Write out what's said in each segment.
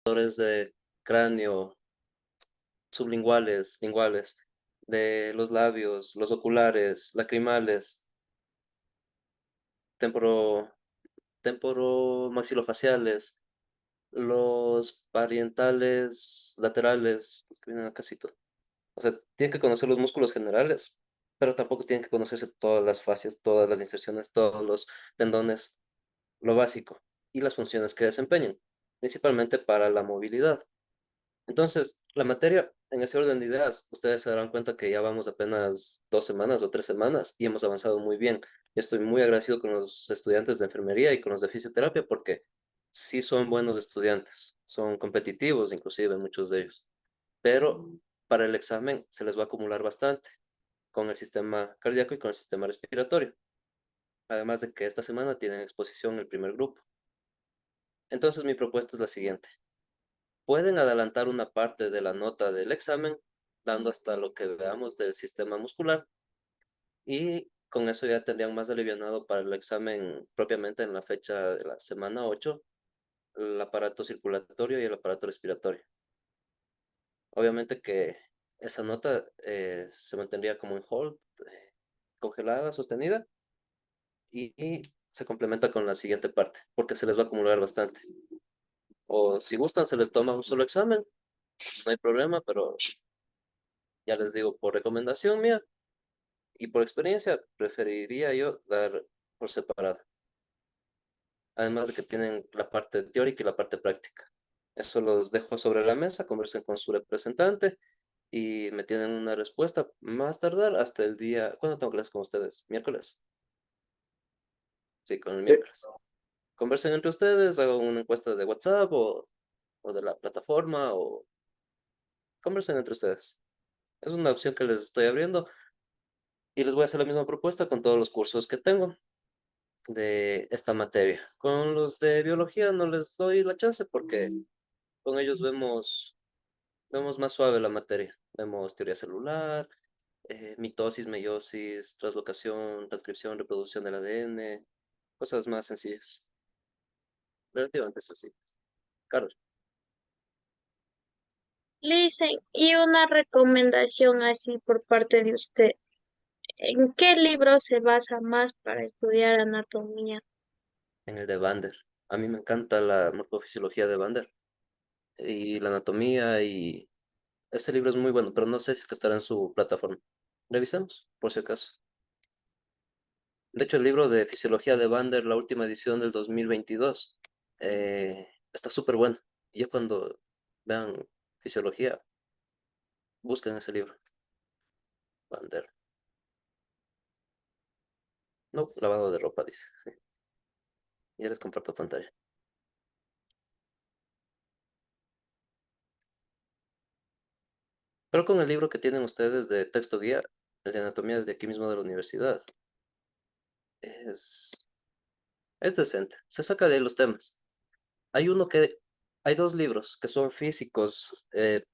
dolores de cráneo, sublinguales, linguales, de los labios, los oculares, lacrimales, temporo, temporomaxilofaciales, los parientales laterales, los que vienen acá. O sea, tienen que conocer los músculos generales, pero tampoco tienen que conocerse todas las fascias, todas las inserciones, todos los tendones, lo básico, y las funciones que desempeñan, principalmente para la movilidad. Entonces, la materia, en ese orden de ideas, ustedes se darán cuenta que ya vamos apenas 2 semanas o 3 semanas y hemos avanzado muy bien. Yo estoy muy agradecido con los estudiantes de enfermería y con los de fisioterapia porque sí son buenos estudiantes, son competitivos inclusive muchos de ellos, pero para el examen se les va a acumular bastante con el sistema cardíaco y con el sistema respiratorio, además de que esta semana tienen exposición el primer grupo. Entonces, mi propuesta es la siguiente. Pueden adelantar una parte de la nota del examen, dando hasta lo que veamos del sistema muscular, y con eso ya tendrían más alivianado para el examen propiamente en la fecha de la semana 8 el aparato circulatorio y el aparato respiratorio. Obviamente que esa nota se mantendría como en hold, congelada, sostenida, y se complementa con la siguiente parte, porque se les va a acumular bastante. O si gustan, se les toma un solo examen, no hay problema, pero ya les digo, por recomendación mía y por experiencia, preferiría yo dar por separado. Además de que tienen la parte teórica y la parte práctica. Eso los dejo sobre la mesa, conversen con su representante y me tienen una respuesta más tardar hasta el día. ¿Cuándo tengo clases con ustedes? ¿Miércoles? Sí, con el Sí, miércoles. Conversen entre ustedes, hagan una encuesta de WhatsApp o de la plataforma o conversen entre ustedes. Es una opción que les estoy abriendo y les voy a hacer la misma propuesta con todos los cursos que tengo de esta materia. Con los de biología no les doy la chance porque con ellos vemos más suave la materia. Vemos teoría celular, mitosis, meiosis, translocación, transcripción, reproducción del ADN, cosas más sencillas, relativamente sencillas. Carlos, Listen, y una recomendación así por parte de usted. ¿En qué libro se basa más para estudiar anatomía? en el de Bander. A mí me encanta la morfofisiología de Bander y la anatomía y ese libro es muy bueno, pero no sé si es que estará en su plataforma. Revisemos, por si acaso. De hecho, el libro de Fisiología de Bander, la última edición del 2022, está súper bueno. Y yo cuando vean fisiología, busquen ese libro, Bander. No, lavado de ropa, dice. Ya les comparto pantalla. Pero con el libro que tienen ustedes de texto guía, el de anatomía de aquí mismo de la universidad, es, es decente. Se saca de ahí los temas. Hay uno que, hay dos libros que son físicos, ese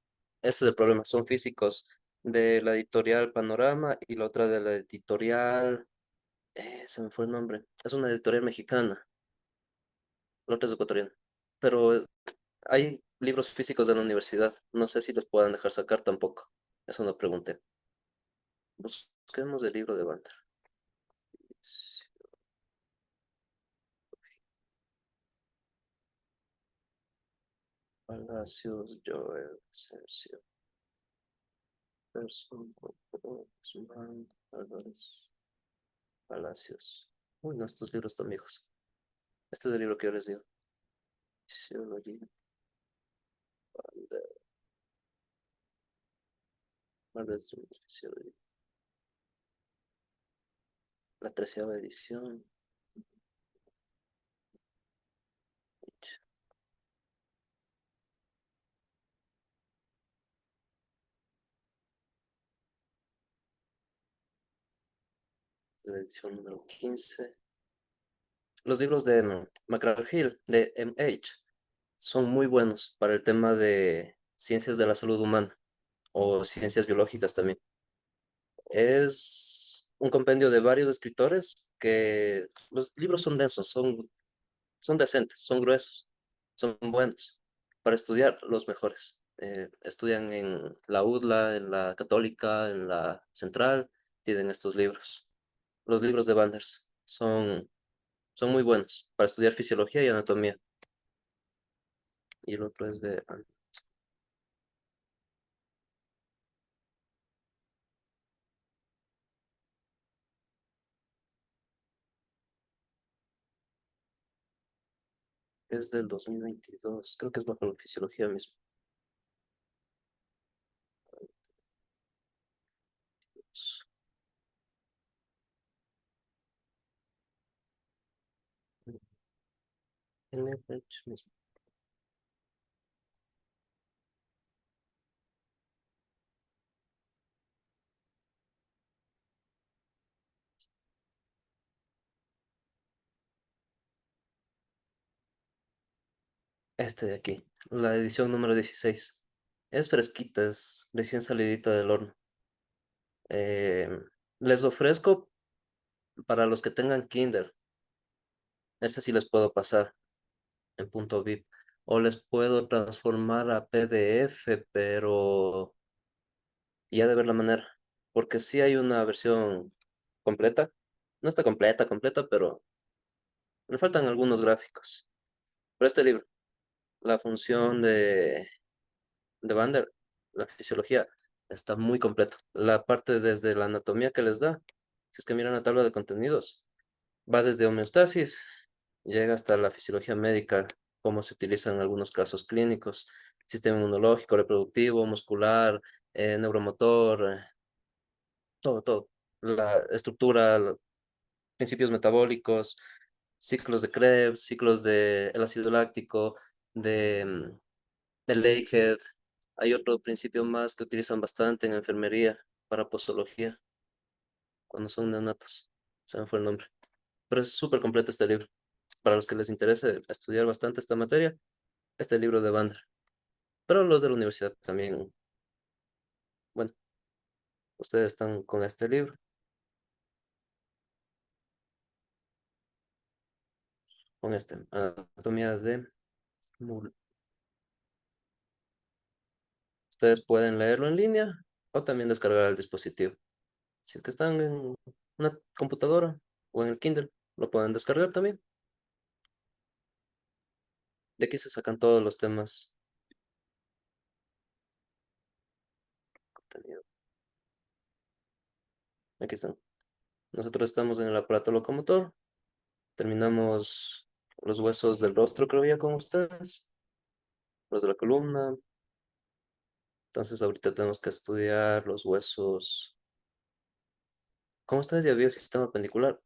es el problema, son físicos de la editorial Panorama y la otra de la editorial, se me fue el nombre, es una editorial mexicana, la otra es ecuatoriana, pero hay libros físicos de la universidad, no sé si los puedan dejar sacar tampoco, eso no pregunté. Busquemos el libro de Banter. Palacios, Joel, Asensio, Person, Guzmán, Álvarez. Palacios. Uy, no, estos libros están viejos. Este es el libro que yo les digo. Fisiología de Fisiología. La 13ª edición. La edición número 15. Los libros de McGraw-Hill, de MH, son muy buenos para el tema de ciencias de la salud humana o ciencias biológicas también. Es un compendio de varios escritores que los libros son densos, son decentes, son gruesos, son buenos. para estudiar, los mejores. Estudian en la UDLA, en la Católica, en la Central, tienen estos libros. Los libros de Banders son muy buenos para estudiar fisiología y anatomía. Y el otro es del 2022, creo que es bajo la fisiología mismo. NIH mismo. Este de aquí, la edición número 16. Es fresquita, es recién salidita del horno. Eh, Les ofrezco para los que tengan Kindle, ese sí les puedo pasar en punto VIP. O les puedo transformar a PDF, pero ya de ver la manera. Porque sí hay una versión completa. No está completa, pero le faltan algunos gráficos. Pero este libro, la función de Bander, la fisiología, está muy completo. La parte desde la anatomía que les da, si es que miran la tabla de contenidos, va desde homeostasis, llega hasta la fisiología médica, cómo se utiliza en algunos casos clínicos, sistema inmunológico, reproductivo, muscular, neuromotor, todo. La estructura, principios metabólicos, ciclos de Krebs, ciclos de el ácido láctico, de, de Lakehead. Hay otro principio más que utilizan bastante en enfermería para posología, cuando son neonatos. Se me fue el nombre. Pero es súper completo este libro. Para los que les interese estudiar bastante esta materia, este libro de Bander. Pero los de la universidad también, bueno, ustedes están con este libro, con este, Anatomía de Mul. Ustedes pueden leerlo en línea o también descargar el dispositivo. Si es que están en una computadora o en el Kindle, lo pueden descargar también. De aquí se sacan todos los temas. Contenido. Aquí están. Nosotros estamos en el aparato locomotor. Terminamos los huesos del rostro, creo ya con ustedes. Los de la columna. Entonces ahorita tenemos que estudiar los huesos. ¿Cómo ustedes ya vio el sistema apendicular?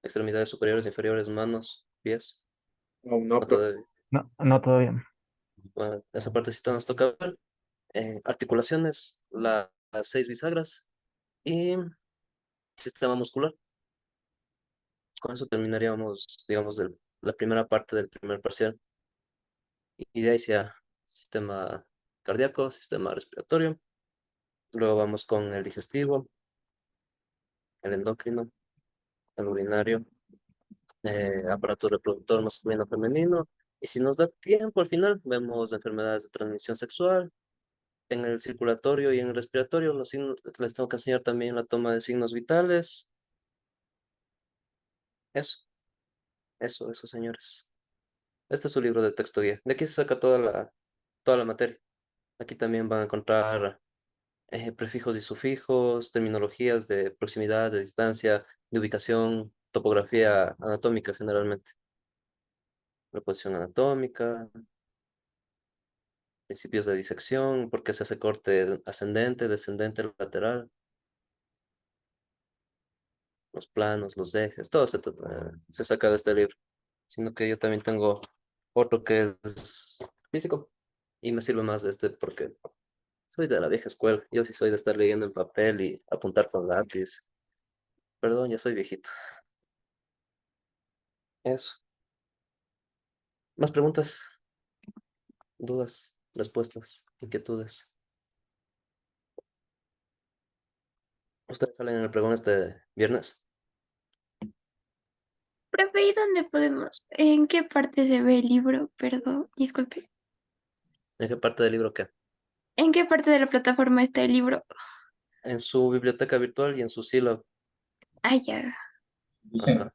Extremidades superiores, inferiores, manos, pies. Aún no, No pero todavía. No, no todavía. Bueno, esa partecita nos toca ver. Articulaciones, las 6 bisagras y sistema muscular. Con eso terminaríamos, digamos, la primera parte del primer parcial. Y de ahí sea sistema cardíaco, sistema respiratorio. Luego vamos con el digestivo, el endocrino, el urinario, aparato reproductor masculino femenino. Y si nos da tiempo al final, vemos enfermedades de transmisión sexual. En el circulatorio y en el respiratorio, les tengo que enseñar también la toma de signos vitales. Eso, eso, señores. Este es su libro de texto guía. De aquí se saca toda la materia. Aquí también van a encontrar prefijos y sufijos, terminologías de proximidad, de distancia, de ubicación, topografía anatómica generalmente, reposición anatómica, principios de disección, por qué se hace corte ascendente, descendente, lateral, los planos, los ejes, todo se saca de este libro. Sino que yo también tengo otro que es físico y me sirve más de este porque soy de la vieja escuela. Yo sí soy de estar leyendo en papel y apuntar con lápiz. Perdón, ya soy viejito. Eso. ¿Más preguntas? ¿Dudas? ¿Respuestas? ¿Inquietudes? ¿Ustedes salen en el pregón este viernes? Profe, ¿y dónde podemos? ¿En qué parte se ve el libro? Perdón, disculpe. ¿En qué parte del libro qué? ¿En qué parte de la plataforma está el libro? En su biblioteca virtual y en su silo. Ah, ya. Dicen, Ajá,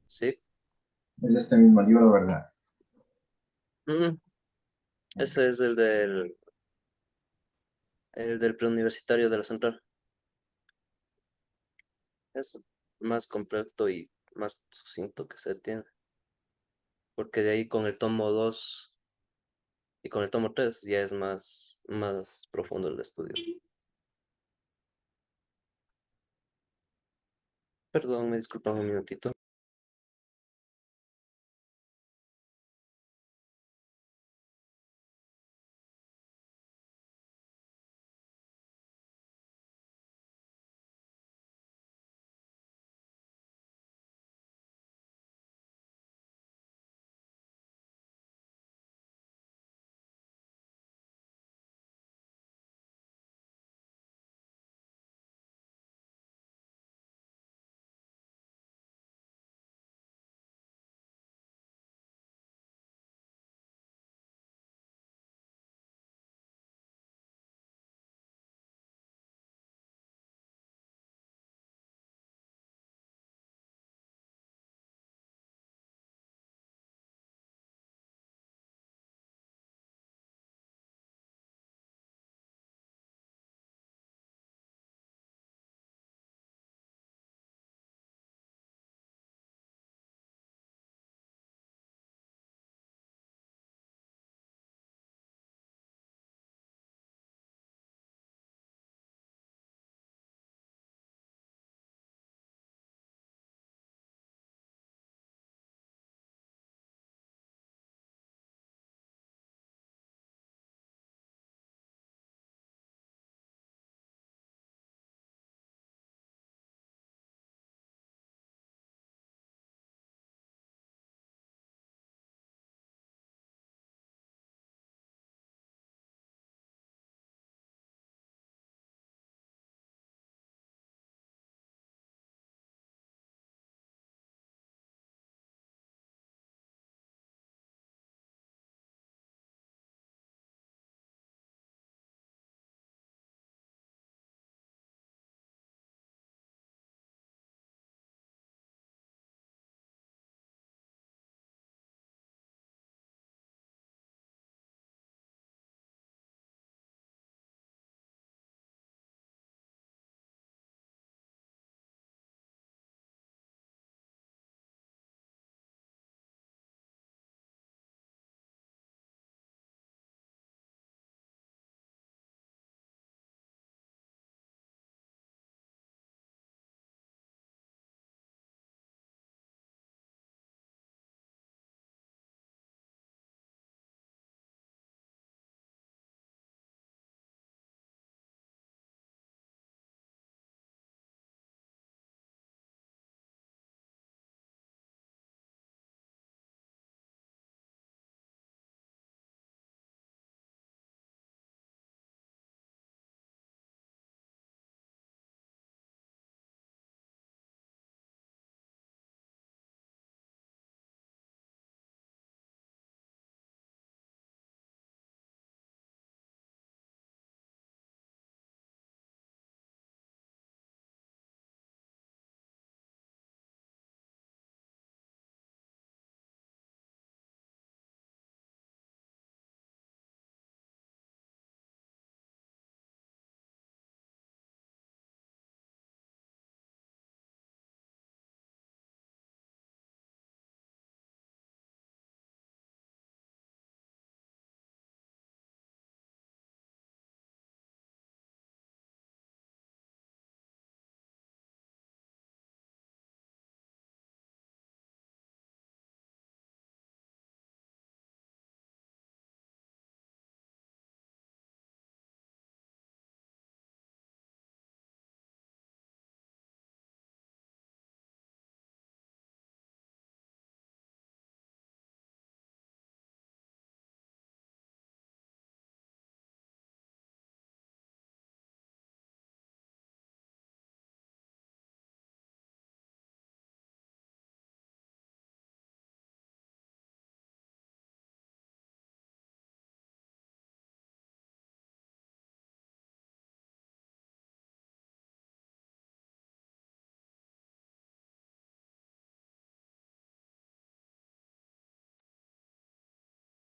sí. es este mismo libro, ¿verdad? Mm, ese es el del preuniversitario de la central. Es más completo y más sucinto que se tiene. Porque de ahí con el tomo 2 y con el tomo 3 ya es más profundo el estudio. Perdón, me disculpan un minutito.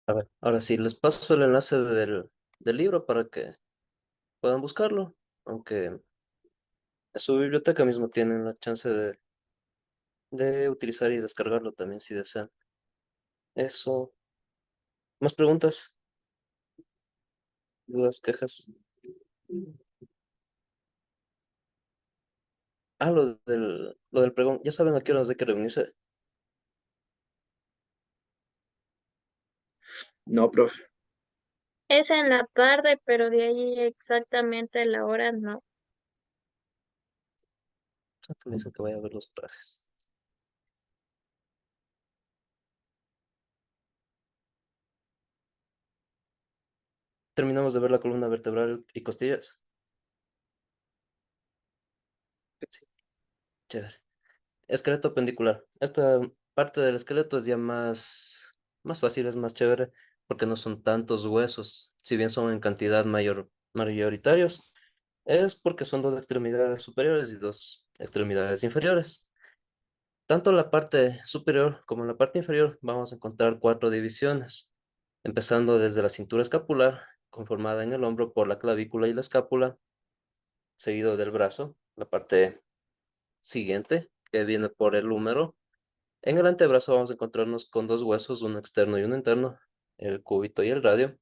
A ver, ahora sí, les paso el enlace del libro para que puedan buscarlo, aunque en su biblioteca mismo tienen la chance de utilizar y descargarlo también si desean. Eso. ¿Más preguntas? ¿Dudas? ¿Quejas? Ah, lo del pregón. Ya saben a qué horas hay que reunirse. No, profe. Es en la tarde, pero de ahí exactamente la hora no. Santo me dice que vaya a ver los trajes. Terminamos de ver la columna vertebral y costillas. Sí, chévere. Esqueleto pendicular. Esta parte del esqueleto es ya más fácil, es más chévere, porque no son tantos huesos. Si bien son en cantidad mayoritarios, es porque son dos extremidades superiores y dos extremidades inferiores. Tanto en la parte superior como en la parte inferior vamos a encontrar cuatro divisiones, empezando desde la cintura escapular, conformada en el hombro por la clavícula y la escápula, seguido del brazo, la parte siguiente, que viene por el húmero. En el antebrazo vamos a encontrarnos con dos huesos, uno externo y uno interno, el cúbito y el radio,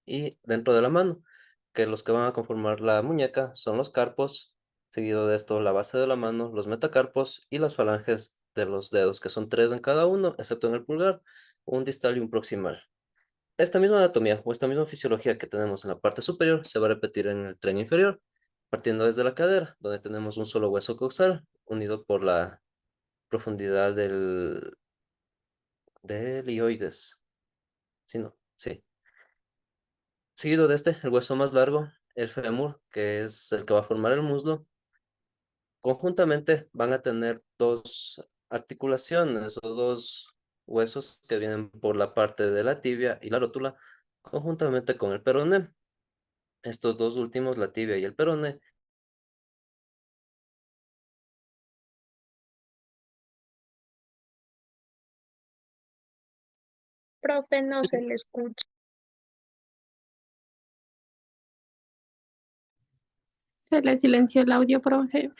y dentro de la mano, que los que van a conformar la muñeca son los carpos, seguido de esto la base de la mano, los metacarpos y las falanges de los dedos, que son tres en cada uno, excepto en el pulgar, un distal y un proximal. Esta misma anatomía o esta misma fisiología que tenemos en la parte superior se va a repetir en el tren inferior, partiendo desde la cadera, donde tenemos un solo hueso coxal, unido por la profundidad del ioides. Sí, no, sí. Seguido de este, el hueso más largo, el fémur, que es el que va a formar el muslo. Conjuntamente van a tener dos articulaciones o dos huesos que vienen por la parte de la tibia y la rótula, conjuntamente con el peroné. Estos dos últimos, la tibia y el peroné, Profe, no se le escucha. Se le silenció el audio, profe.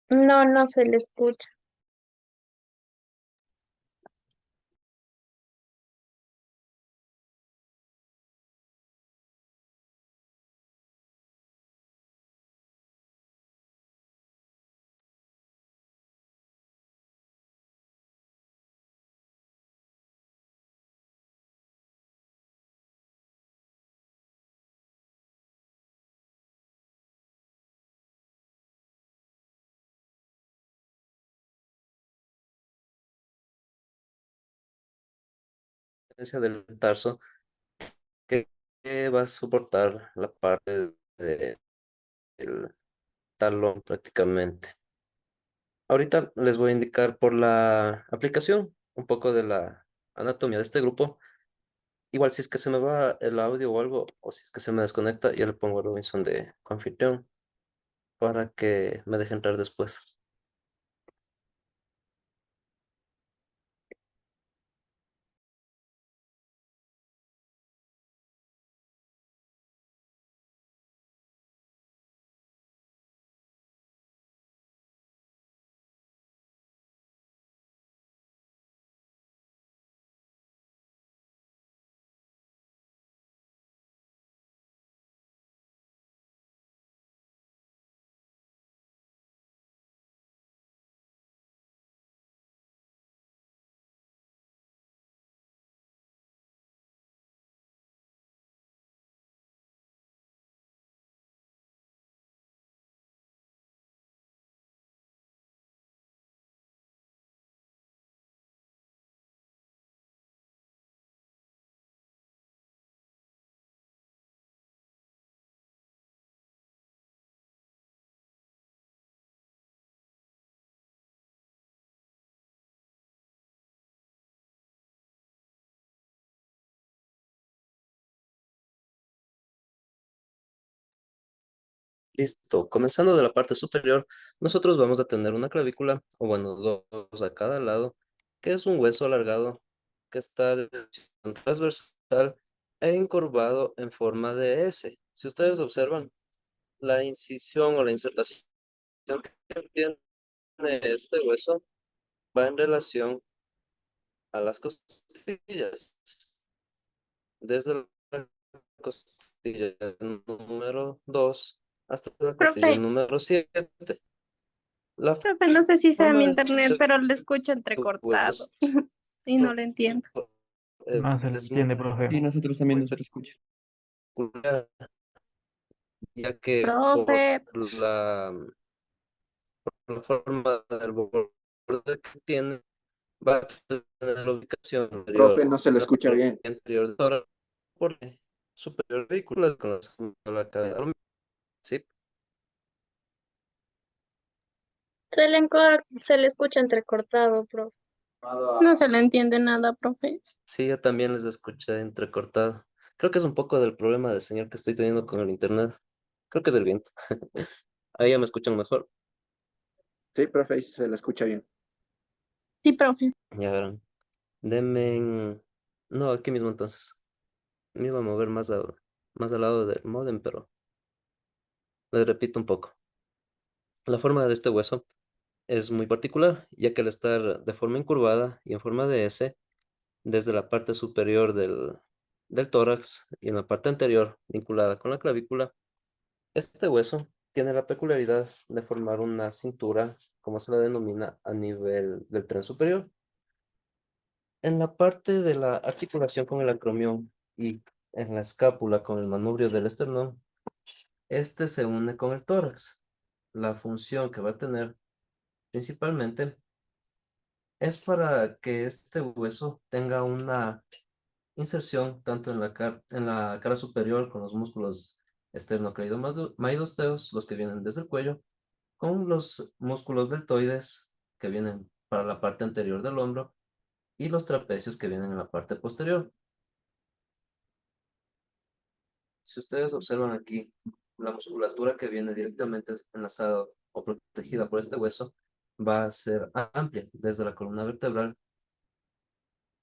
No, no se le escucha. diferencia del tarso, que va a soportar la parte del talón prácticamente. Ahorita les voy a indicar por la aplicación un poco de la anatomía de este grupo. Igual si es que se me va el audio o algo, o si es que se me desconecta, yo le pongo a Robinson de anfitrión para que me deje entrar después. Listo. Comenzando de la parte superior, nosotros vamos a tener una clavícula, o bueno, dos a cada lado, que es un hueso alargado que está de dirección transversal e encorvado en forma de S. Si ustedes observan, la incisión o la insertación que tiene este hueso va en relación a las costillas. Desde la costilla número 2 hasta la costilla Profe, número 7. La profe, no sé si sea mi forma de internet, este pero le escucho entrecortado hueso y no lo entiendo. No se le es muy entiende, profe. Y nosotros también nos escucha. peculiar, ya que Profe, la forma del borde que tiene va a tener la ubicación Profe, anterior, no se lo la escucha parte bien. anterior de tórax por superior vehícula con la cadena. Sí, se le escucha entrecortado, profe. No se le entiende nada, profe. sí, yo también les escuché entrecortado. Creo que es un poco del problema de señal que estoy teniendo con el internet. Creo que es el viento. Ahí ya me escuchan mejor. Sí, profe, se lo escucha bien. Sí, profe. Ya verán. Denme no, aquí mismo entonces. Me iba a mover más al lado del módem, pero les repito un poco. La forma de este hueso es muy particular, ya que al estar de forma incurvada y en forma de S, desde la parte superior del tórax y en la parte anterior, vinculada con la clavícula, este hueso tiene la peculiaridad de formar una cintura, como se la denomina, a nivel del tren superior. En la parte de la articulación con el acromión y en la escápula con el manubrio del esternón, este se une con el tórax. La función que va a tener principalmente es para que este hueso tenga una inserción tanto en en la cara superior con los músculos esternocleidomastoideos, los que vienen desde el cuello, con los músculos deltoides que vienen para la parte anterior del hombro y los trapecios que vienen en la parte posterior. Si ustedes observan aquí, la musculatura que viene directamente enlazada o protegida por este hueso va a ser amplia desde la columna vertebral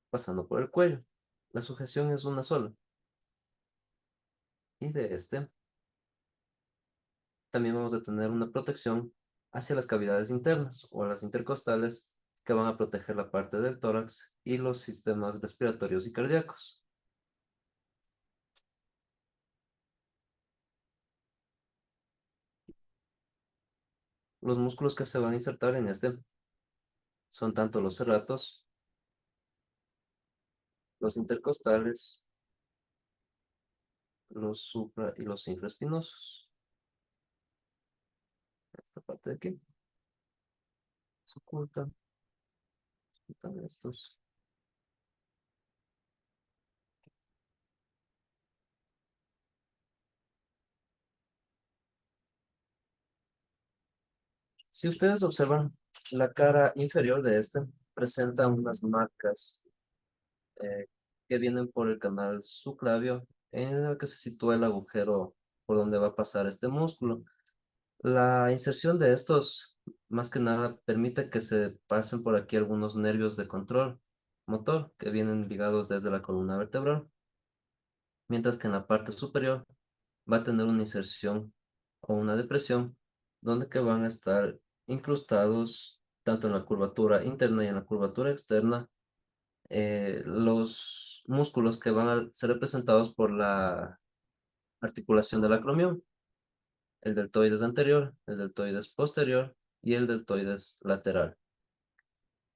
pasando por el cuello. La sujeción es una sola. Y de este también vamos a tener una protección hacia las cavidades internas o las intercostales que van a proteger la parte del tórax y los sistemas respiratorios y cardíacos. Los músculos que se van a insertar en este son tanto los serratos, los intercostales, los supra y los infraespinosos. Esta parte de aquí se ocultan estos. Si ustedes observan, la cara inferior de este presenta unas marcas eh, que vienen por el canal subclavio en el que se sitúa el agujero por donde va a pasar este músculo. La inserción de estos, más que nada, permite que se pasen por aquí algunos nervios de control motor que vienen ligados desde la columna vertebral, mientras que en la parte superior va a tener una inserción o una depresión donde que van a estar incrustados tanto en la curvatura interna y en la curvatura externa los músculos que van a ser representados por la articulación del acromión, el deltoides anterior, el deltoides posterior y el deltoides lateral.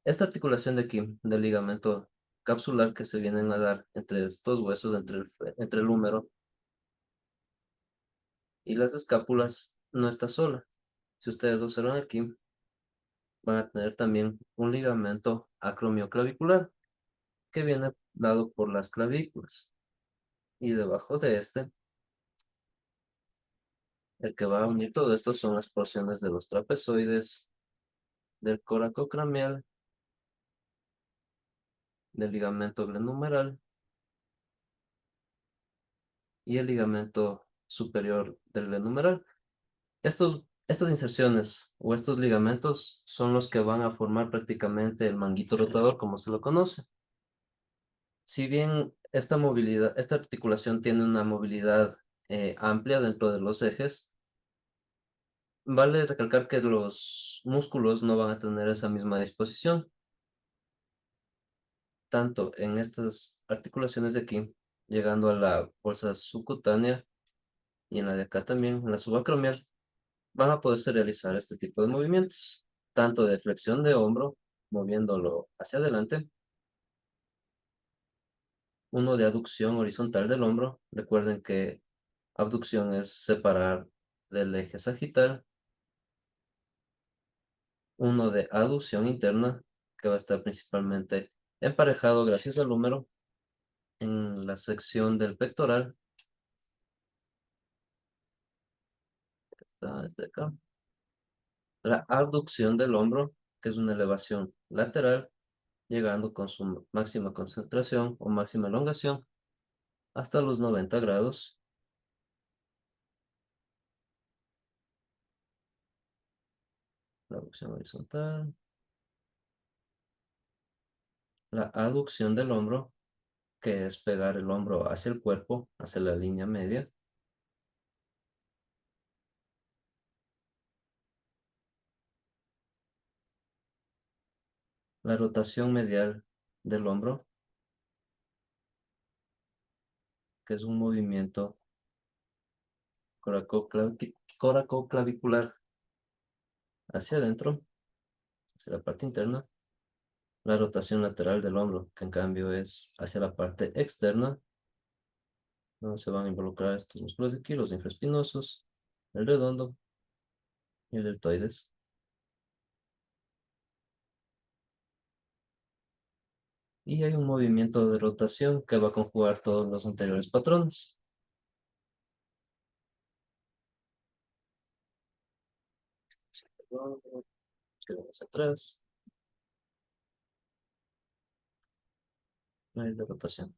Esta articulación de aquí, del ligamento capsular que se vienen a dar entre estos huesos, entre el húmero y las escápulas, no está sola. Si ustedes observan aquí, van a tener también un ligamento acromioclavicular que viene dado por las clavículas. Y debajo de este, el que va a unir todo esto son las porciones de los trapezoides, del coracocranial, del ligamento glenohumeral y el ligamento superior del glenohumeral. Estas inserciones o estos ligamentos son los que van a formar prácticamente el manguito rotador, como se lo conoce. Si bien esta articulación tiene una movilidad amplia dentro de los ejes, vale recalcar que los músculos no van a tener esa misma disposición, tanto en estas articulaciones de aquí, llegando a la bolsa subcutánea y en la de acá también, en la subacromial, van a poderse realizar este tipo de movimientos, tanto de flexión de hombro, moviéndolo hacia adelante, uno de aducción horizontal del hombro. Recuerden que abducción es separar del eje sagital. Uno de aducción interna, que va a estar principalmente emparejado gracias al húmero en la sección del pectoral. Está este acá. La abducción del hombro, que es una elevación lateral, llegando con su máxima concentración o máxima elongación hasta los 90 grados. La abducción horizontal. La aducción del hombro, que es pegar el hombro hacia el cuerpo, hacia la línea media. La rotación medial del hombro, que es un movimiento coracoclavicular hacia adentro, hacia la parte interna. La rotación lateral del hombro, que en cambio es hacia la parte externa, donde se van a involucrar estos músculos de aquí, los infraespinosos, el redondo y el deltoides. Y hay un movimiento de rotación que va a conjugar todos los anteriores patrones. Quedamos atrás. No hay de rotación.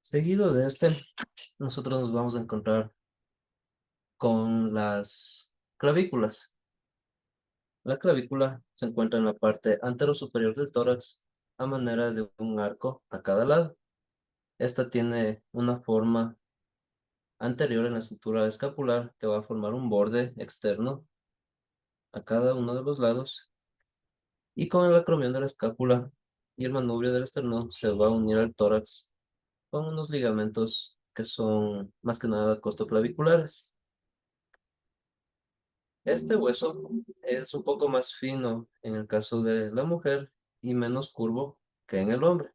Seguido de este, nosotros nos vamos a encontrar con las clavículas. La clavícula se encuentra en la parte anterosuperior del tórax a manera de un arco a cada lado. Esta tiene una forma anterior en la cintura escapular que va a formar un borde externo a cada uno de los lados, y con el acromion de la escápula y el manubrio del esternón se va a unir al tórax con unos ligamentos que son más que nada costoclaviculares. Este hueso es un poco más fino en el caso de la mujer y menos curvo que en el hombre.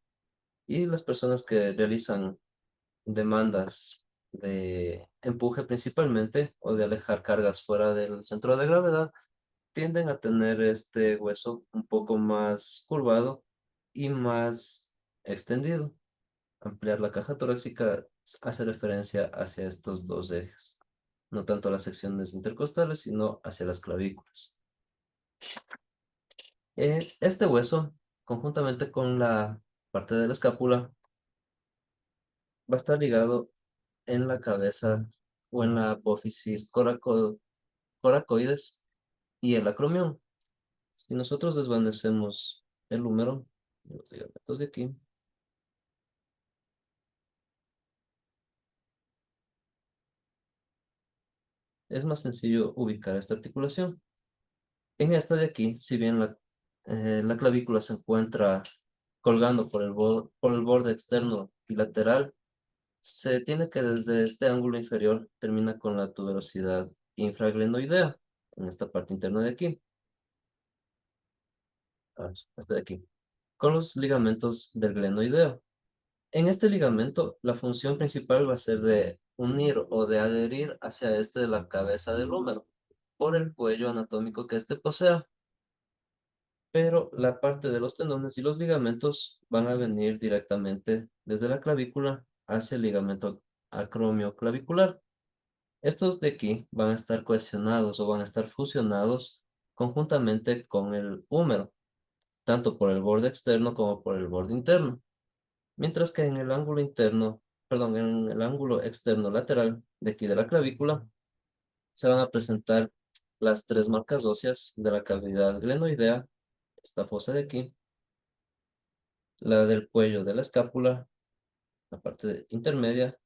Y las personas que realizan demandas de empuje principalmente o de alejar cargas fuera del centro de gravedad tienden a tener este hueso un poco más curvado y más extendido. Ampliar la caja torácica hace referencia hacia estos dos ejes, no tanto a las secciones intercostales, sino hacia las clavículas. Este hueso, conjuntamente con la parte de la escápula, va a estar ligado en la cabeza o en la apófisis coracoides y el acromion. Si nosotros desvanecemos el húmero, los ligamentos de aquí, es más sencillo ubicar esta articulación. En esta de aquí, si bien la clavícula se encuentra colgando por el borde externo y lateral, se tiene que desde este ángulo inferior termina con la tuberosidad infraglenoidea, en esta parte interna de aquí, hasta de aquí, con los ligamentos del glenoideo. En este ligamento, la función principal va a ser de unir o de adherir hacia este de la cabeza del húmero, por el cuello anatómico que éste posea. Pero la parte de los tendones y los ligamentos van a venir directamente desde la clavícula hacia el ligamento acromioclavicular. Estos de aquí van a estar cohesionados o van a estar fusionados conjuntamente con el húmero, tanto por el borde externo como por el borde interno. Mientras que en el ángulo interno, perdón, en el ángulo externo lateral de aquí de la clavícula, se van a presentar las tres marcas óseas de la cavidad glenoidea, esta fosa de aquí, la del cuello de la escápula, la parte intermedia,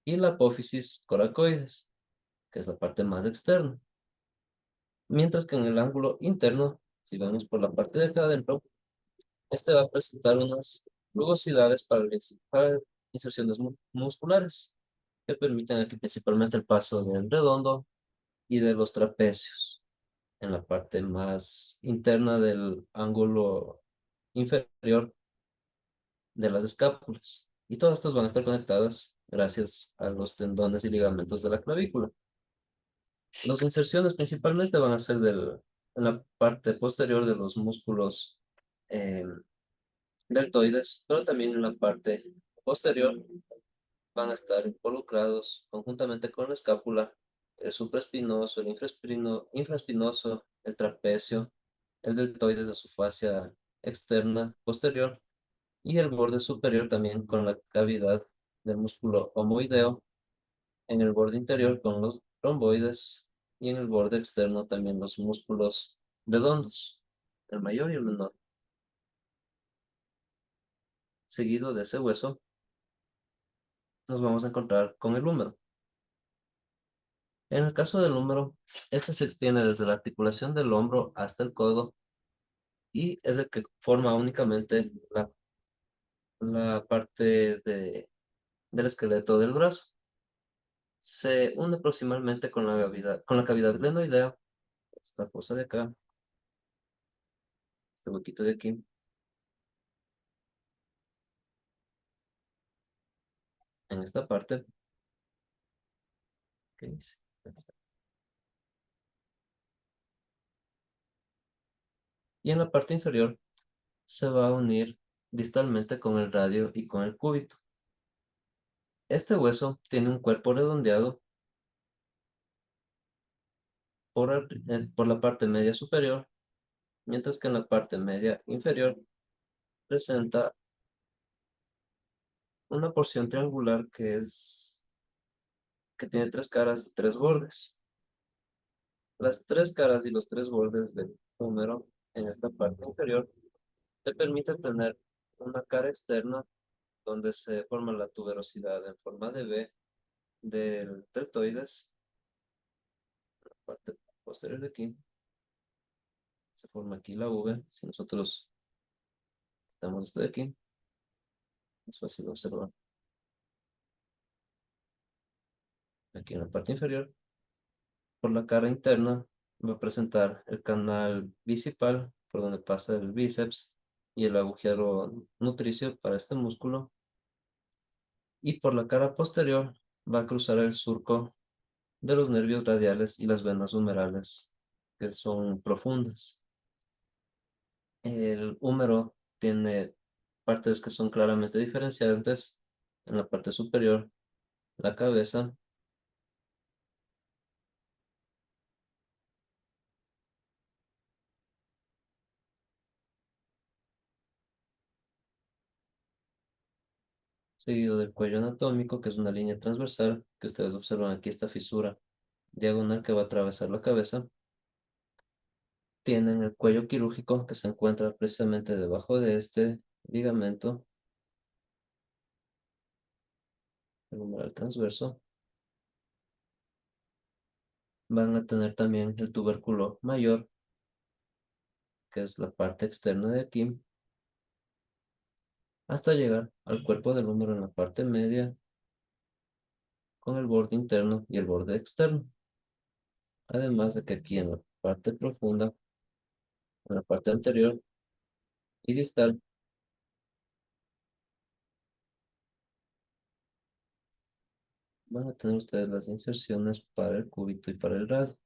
y la apófisis coracoides, que es la parte más externa. Mientras que en el ángulo interno, si vemos por la parte de acá adentro, este va a presentar unas rugosidades para inserciones musculares que permiten aquí principalmente el paso del redondo y de los trapecios en la parte más interna del ángulo inferior de las escápulas. Y todas estas van a estar conectadas gracias a los tendones y ligamentos de la clavícula. Las inserciones principalmente van a ser en la parte posterior de los músculos eh, deltoides, pero también en la parte posterior van a estar involucrados conjuntamente con la escápula, el supraespinoso, el infraespinoso, el trapecio, el deltoides de su fascia externa posterior y el borde superior también con la cavidad del músculo homoideo, en el borde interior con los romboides y en el borde externo también los músculos redondos, el mayor y el menor. Seguido de ese hueso nos vamos a encontrar con el húmero. En el caso del húmero, este se extiende desde la articulación del hombro hasta el codo y es el que forma únicamente la parte del esqueleto del brazo. Se une proximalmente con la cavidad glenoidea, esta fosa de acá, este huequito de aquí, en esta parte. ¿Qué dice? Aquí está. Y en la parte inferior se va a unir distalmente con el radio y con el cúbito. Este hueso tiene un cuerpo redondeado por la parte media superior, mientras que en la parte media inferior presenta una porción triangular que tiene tres caras y tres bordes. Las tres caras y los tres bordes del húmero en esta parte inferior te permiten tener una cara externa donde se forma la tuberosidad en forma de V del deltoides, la parte posterior de aquí, se forma aquí la V. Si nosotros quitamos esto de aquí, es fácil de observar. Aquí en la parte inferior, por la cara interna, va a presentar el canal bicipal, por donde pasa el bíceps y el agujero nutricio para este músculo. Y por la cara posterior va a cruzar el surco de los nervios radiales y las venas humerales, que son profundas. El húmero tiene partes que son claramente diferenciantes. En la parte superior, la cabeza, seguido del cuello anatómico, que es una línea transversal, que ustedes observan aquí, esta fisura diagonal que va a atravesar la cabeza. Tienen el cuello quirúrgico, que se encuentra precisamente debajo de este ligamento, el humeral transverso. Van a tener también el tubérculo mayor, que es la parte externa de aquí, hasta llegar al cuerpo del húmero en la parte media, con el borde interno y el borde externo. Además de que aquí en la parte profunda, en la parte anterior y distal, van a tener ustedes las inserciones para el cúbito y para el radio.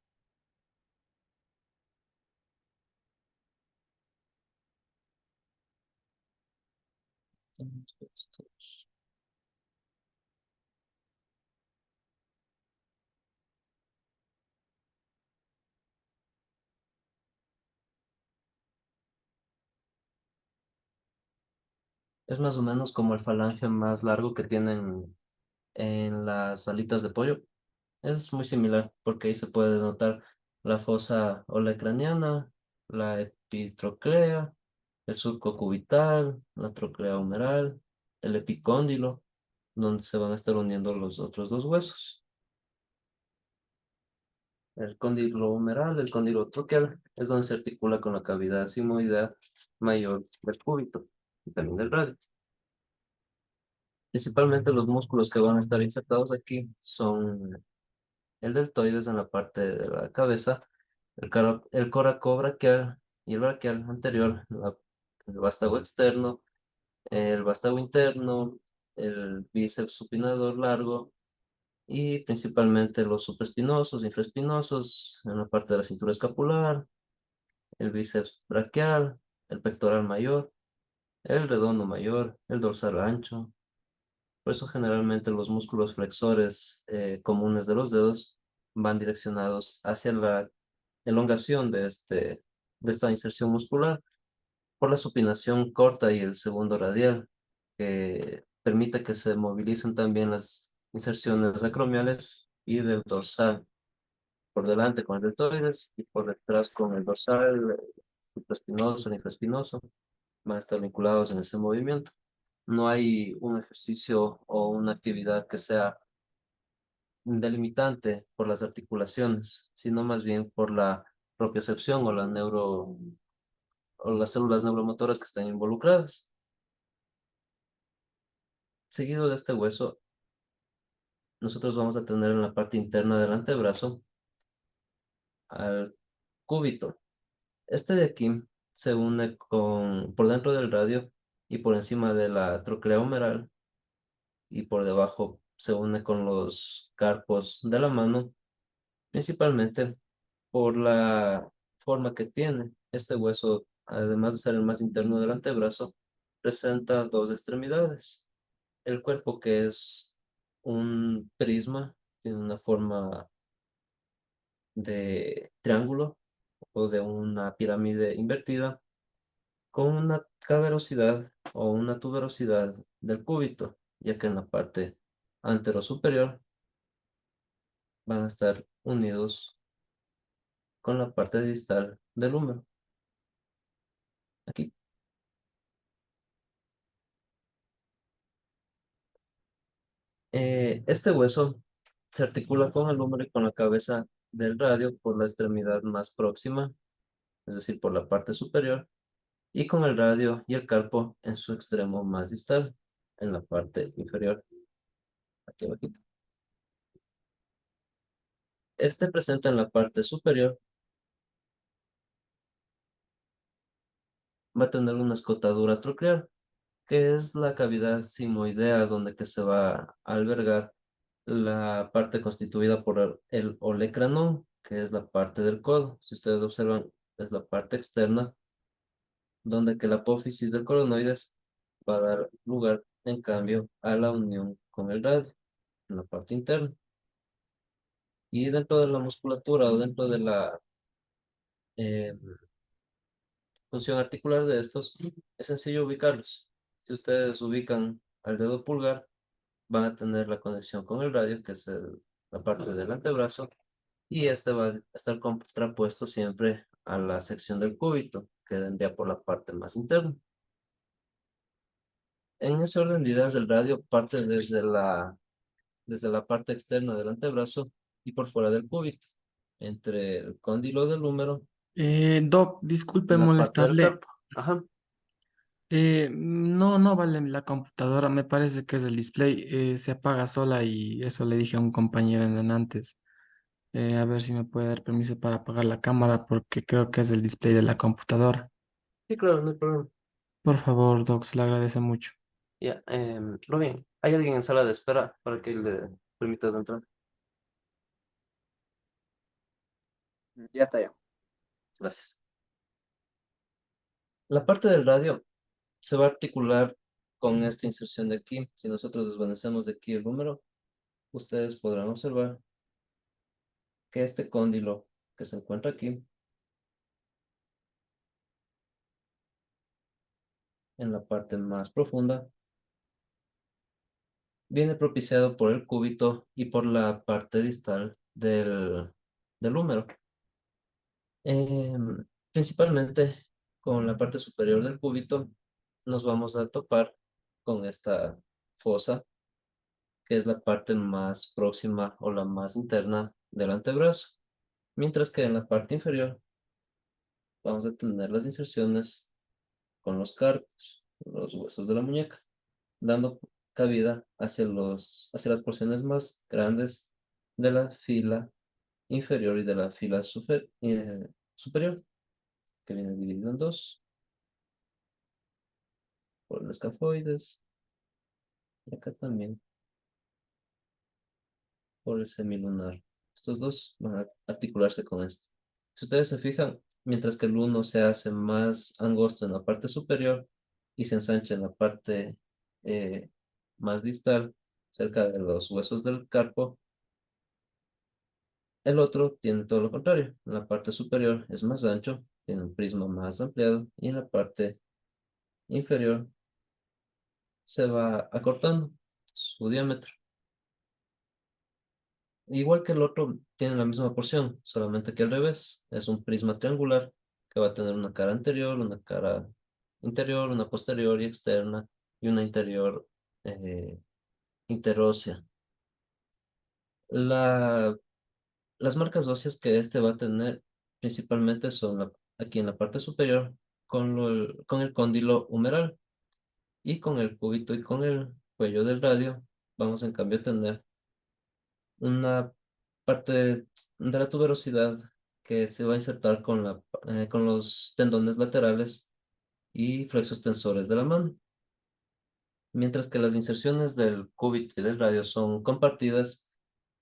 Es más o menos como el falange más largo que tienen en las alitas de pollo. Es muy similar porque ahí se puede notar la fosa olecraniana, la epitroclea, el surco cubital, la troclea humeral, el epicóndilo, donde se van a estar uniendo los otros dos huesos. El cóndilo humeral, el cóndilo troqueal, es donde se articula con la cavidad simoidea mayor del cúbito y también del radio. Principalmente los músculos que van a estar insertados aquí son el deltoides en la parte de la cabeza, el coraco braquial y el braquial anterior, el vástago externo, el vástago interno, el bíceps supinador largo y principalmente los supraespinosos, infraespinosos en la parte de la cintura escapular, el bíceps braquial, el pectoral mayor, el redondo mayor, el dorsal ancho. Por eso generalmente los músculos flexores comunes de los dedos van direccionados hacia la elongación de esta inserción muscular por la supinación corta y el segundo radial, que permite que se movilicen también las inserciones acromiales y del dorsal, por delante con el deltoides y por detrás con el dorsal, el supraespinoso, el infraespinoso, van a estar vinculados en ese movimiento. No hay un ejercicio o una actividad que sea delimitante por las articulaciones, sino más bien por la propiocepción o las células neuromotoras que están involucradas. Seguido de este hueso, nosotros vamos a tener en la parte interna del antebrazo al cúbito. Este de aquí se une por dentro del radio y por encima de la troclea humeral y por debajo se une con los carpos de la mano, principalmente por la forma que tiene. Este hueso, además de ser el más interno del antebrazo, presenta dos extremidades. El cuerpo, que es un prisma, tiene una forma de triángulo o de una pirámide invertida, con una caverosidad o una tuberosidad del cúbito, ya que en la parte anterosuperior van a estar unidos con la parte distal del húmero. Aquí. Este hueso se articula con el húmero y con la cabeza del radio por la extremidad más próxima, es decir, por la parte superior, y con el radio y el carpo en su extremo más distal, en la parte inferior, aquí abajito. Este presenta en la parte superior, va a tener una escotadura troclear, que es la cavidad simoidea donde que se va a albergar la parte constituida por el olecranon, que es la parte del codo. Si ustedes observan, es la parte externa, donde que la apófisis del coronoides va a dar lugar, en cambio, a la unión con el radio, en la parte interna. Y dentro de la musculatura o dentro de la eh, función articular de estos, es sencillo ubicarlos. Si ustedes ubican al dedo pulgar, van a tener la conexión con el radio, que es la parte del antebrazo, y este va a estar contrapuesto siempre a la sección del cúbito, que vendría por la parte más interna. En ese orden de ideas, el radio parte desde la parte externa del antebrazo y por fuera del cúbito, entre el cóndilo del húmero Doc, y disculpe la parte del molestarle. carpo. Ajá. No, no vale la computadora, me parece que es el display. Se apaga sola y eso le dije a un compañero en antes. A ver si me puede dar permiso para apagar la cámara porque creo que es el display de la computadora. Sí, claro, no hay problema. Por favor, Doc, se le agradece mucho. Ya, Robin, ¿hay alguien en sala de espera para que le permitas entrar? Ya está ya. Gracias. La parte del radio se va a articular con esta inserción de aquí. Si nosotros desvanecemos de aquí el número, ustedes podrán observar que este cóndilo que se encuentra aquí, en la parte más profunda, viene propiciado por el cúbito y por la parte distal del húmero. Principalmente con la parte superior del cúbito nos vamos a topar con esta fosa, que es la parte más próxima o la más interna del antebrazo, mientras que en la parte inferior vamos a tener las inserciones con los carpos, los huesos de la muñeca, dando cabida hacia las porciones más grandes de la fila inferior y de la fila superior, que viene dividido en dos por el escafoides y acá también por el semilunar. Estos dos van a articularse con esto. Si ustedes se fijan, mientras que el uno se hace más angosto en la parte superior y se ensancha en la parte eh, más distal, cerca de los huesos del carpo, el otro tiene todo lo contrario. En la parte superior es más ancho, tiene un prisma más ampliado y en la parte inferior se va acortando su diámetro. Igual que el otro, tiene la misma porción, solamente que al revés. Es un prisma triangular que va a tener una cara anterior, una cara interior, una posterior y externa y una interior eh, interósea. La, las marcas óseas que este va a tener principalmente son aquí en la parte superior con el cóndilo humeral y con el cúbito y con el cuello del radio. Vamos en cambio a tener una parte de la tuberosidad que se va a insertar con los tendones laterales y flexos tensores de la mano, mientras que las inserciones del cúbito y del radio son compartidas.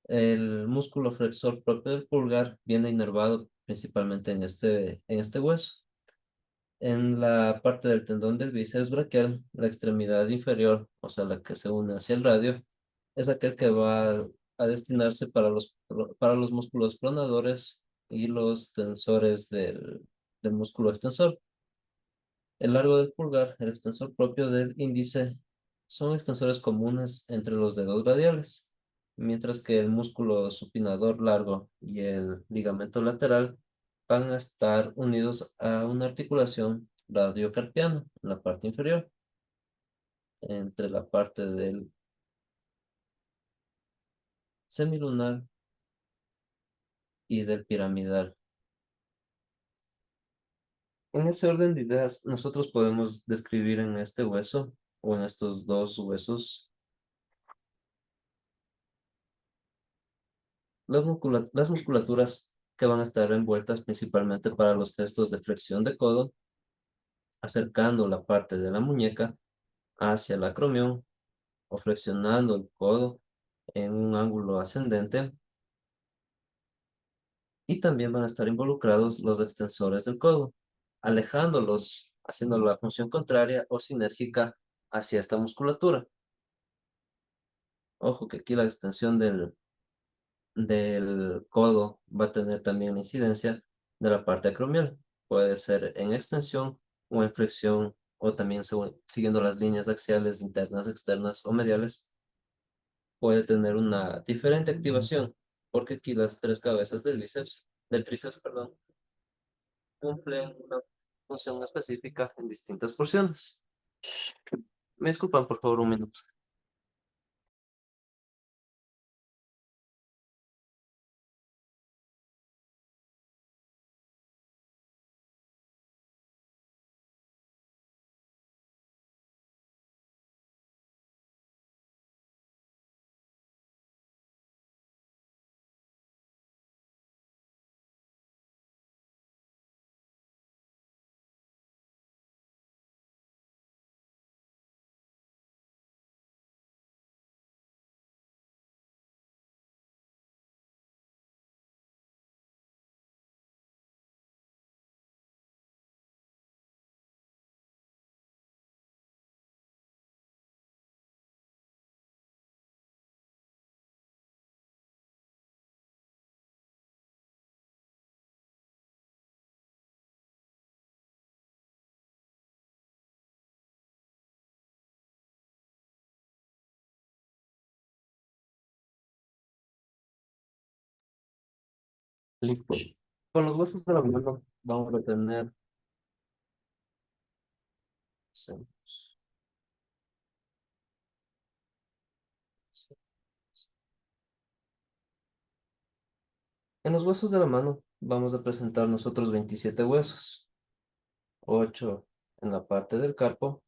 El músculo flexor propio del pulgar viene inervado principalmente en este hueso. En la parte del tendón del bíceps braquial, la extremidad inferior, o sea, la que se une hacia el radio, es aquel que va a destinarse para los músculos pronadores y los tensores del músculo extensor. El largo del pulgar, el extensor propio del índice, son extensores comunes entre los dedos radiales, mientras que el músculo supinador largo y el ligamento lateral van a estar unidos a una articulación radiocarpiana en la parte inferior, entre la parte del semilunar y del piramidal. En ese orden de ideas, nosotros podemos describir en este hueso o en estos dos huesos las musculaturas que van a estar envueltas principalmente para los gestos de flexión de codo, acercando la parte de la muñeca hacia el acromión o flexionando el codo en un ángulo ascendente, y también van a estar involucrados los extensores del codo, alejándolos, haciendo la función contraria o sinérgica hacia esta musculatura. Ojo que aquí la extensión del codo va a tener también la incidencia de la parte acromial. Puede ser en extensión o en flexión, o también siguiendo las líneas axiales internas, externas o mediales. Puede tener una diferente activación, porque aquí las tres cabezas del tríceps, perdón, cumplen una función específica en distintas porciones. Me disculpan, por favor, un minuto. Listo. Con los huesos de la mano vamos a tener. Hacemos. En los huesos de la mano vamos a presentar nosotros 27 huesos, 8 en la parte del carpo,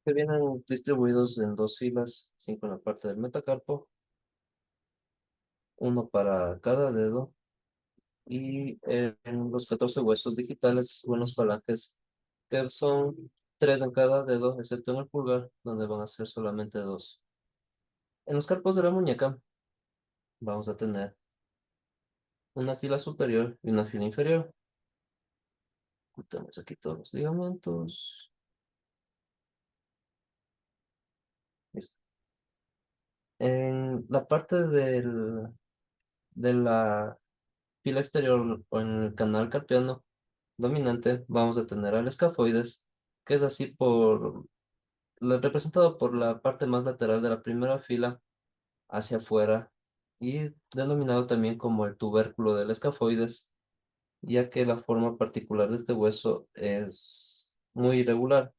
que vienen distribuidos en dos filas, 5 en la parte del metacarpo, uno para cada dedo, y en los 14 huesos digitales, unos falanges, que son 3 en cada dedo, excepto en el pulgar, donde van a ser solamente dos. En los carpos de la muñeca vamos a tener una fila superior y una fila inferior. Quitamos aquí todos los ligamentos. Listo. En la parte de la fila exterior o en el canal carpiano dominante vamos a tener al escafoides, que es así representado por la parte más lateral de la primera fila hacia afuera y denominado también como el tubérculo del escafoides, ya que la forma particular de este hueso es muy irregular.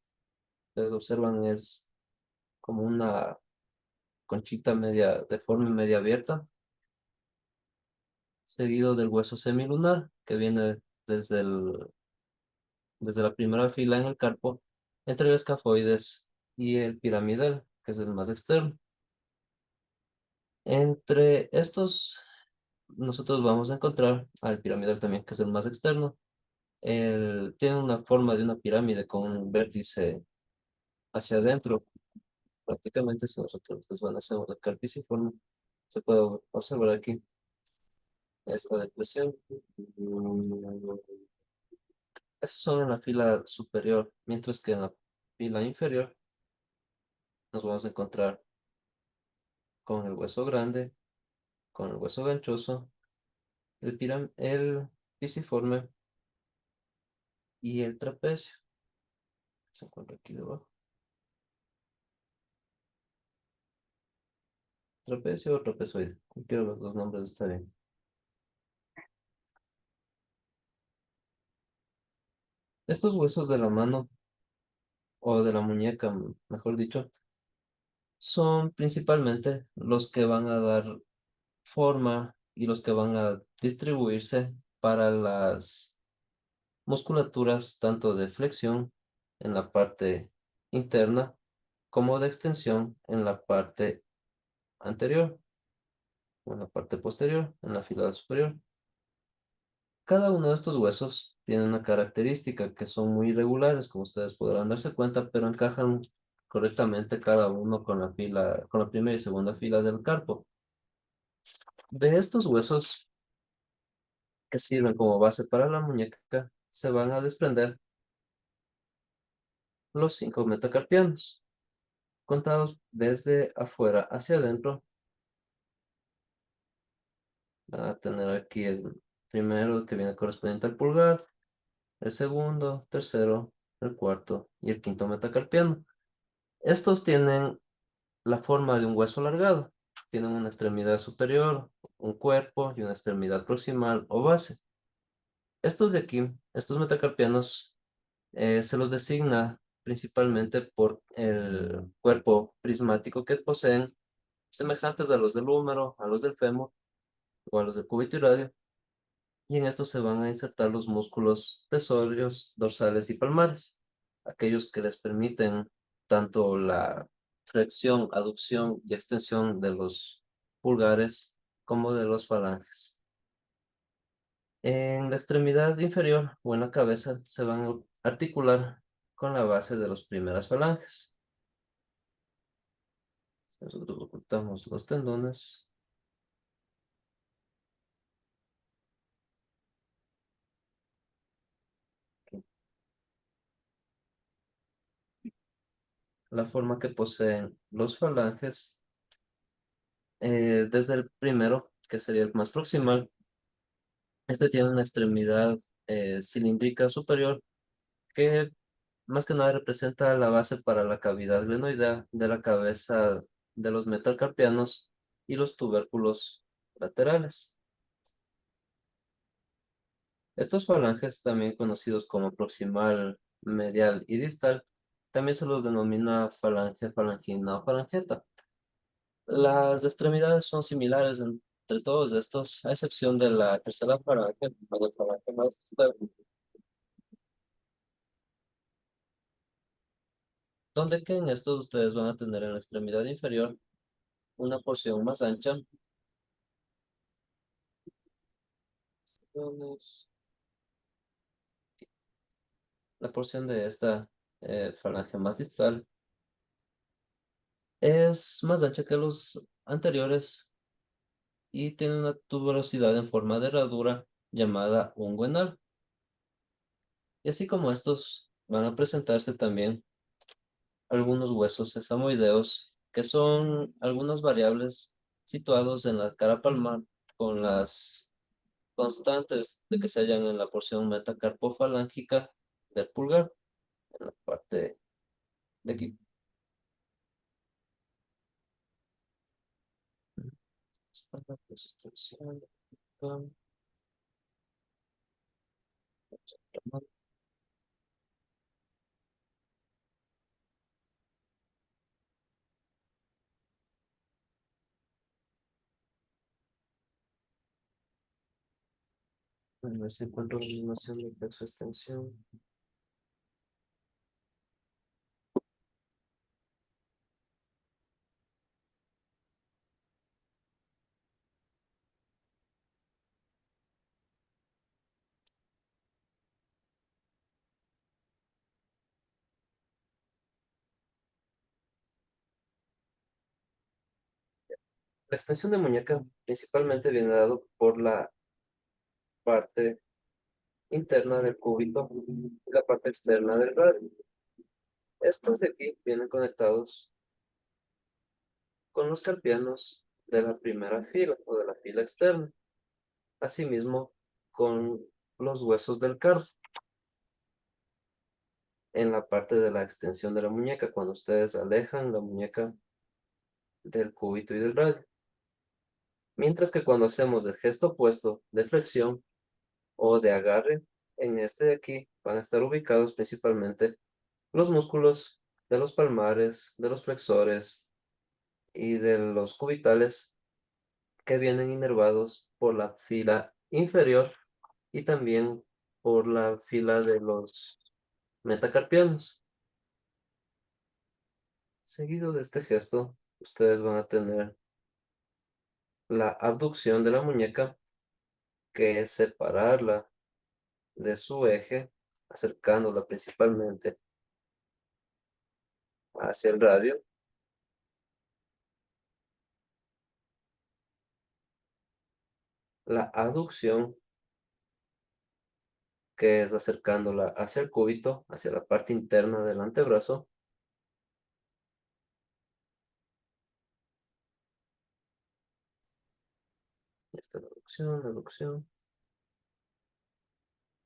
Ustedes observan, es como una conchita media deforme, media abierta, seguido del hueso semilunar, que viene desde desde la primera fila en el carpo, entre el escafoides y el piramidal, que es el más externo. Entre estos, nosotros vamos a encontrar al piramidal también, que es el más externo. Tiene una forma de una pirámide con un vértice hacia adentro. Prácticamente, si nosotros desvanecemos la calpisiforme, se puede observar aquí esta depresión. Esos son en la fila superior, mientras que en la fila inferior nos vamos a encontrar con el hueso grande, con el hueso ganchoso, el pisiforme y el trapecio. Se encuentra aquí debajo. Trapecio o trapezoide. Cualquiera de los dos nombres está bien. Estos huesos de la mano o de la muñeca, mejor dicho, son principalmente los que van a dar forma y los que van a distribuirse para las musculaturas tanto de flexión en la parte interna como de extensión en la parte anterior o en la parte posterior, en la fila superior. Cada uno de estos huesos tiene una característica que son muy irregulares, como ustedes podrán darse cuenta, pero encajan correctamente cada uno con la fila, con la primera y segunda fila del carpo. De estos huesos que sirven como base para la muñeca, se van a desprender los 5 metacarpianos, contados desde afuera hacia adentro. Van a tener aquí el primero que viene correspondiente al pulgar, el segundo, tercero, el cuarto y el quinto metacarpiano. Estos tienen la forma de un hueso alargado. Tienen una extremidad superior, un cuerpo y una extremidad proximal o base. Estos de aquí, estos metacarpianos, se los designa principalmente por el cuerpo prismático que poseen, semejantes a los del húmero, a los del fémur o a los del cúbito y radio, y en estos se van a insertar los músculos tesorios, dorsales y palmares, aquellos que les permiten tanto la flexión, aducción y extensión de los pulgares como de los falanges. En la extremidad inferior o en la cabeza se van a articular con la base de las primeras falanges. Nosotros ocultamos los tendones. La forma que poseen los falanges, desde el primero, que sería el más proximal, este tiene una extremidad cilíndrica superior que más que nada representa la base para la cavidad glenoidea de la cabeza de los metacarpianos y los tubérculos laterales. Estos falanges, también conocidos como proximal, medial y distal, también se los denomina falange, falangina o falangeta. Las extremidades son similares entre todos estos, a excepción de la tercera falange, la falange más distal, donde que en estos ustedes van a tener en la extremidad inferior una porción más ancha, la porción de esta falange más distal es más ancha que los anteriores y tiene una tuberosidad en forma de herradura llamada unguenal. Y así como estos van a presentarse también algunos huesos sesamoideos, que son algunas variables situados en la cara palmar con las constantes de que se hallan en la porción metacarpofalángica del pulgar, en la parte de aquí. Está la extensión. A ver si encuentro la animación de peso extensión. La extensión de muñeca principalmente viene dado por la parte interna del cúbito y la parte externa del radio. Estos de aquí vienen conectados con los carpianos de la primera fila o de la fila externa, asimismo con los huesos del carpo en la parte de la extensión de la muñeca, cuando ustedes alejan la muñeca del cúbito y del radio. Mientras que cuando hacemos el gesto opuesto de flexión o de agarre, en este de aquí van a estar ubicados principalmente los músculos de los palmares, de los flexores y de los cubitales que vienen inervados por la fila inferior y también por la fila de los metacarpianos. Seguido de este gesto, ustedes van a tener la abducción de la muñeca, que es separarla de su eje, acercándola principalmente hacia el radio. La aducción, que es acercándola hacia el cúbito, hacia la parte interna del antebrazo. Esta es la aducción.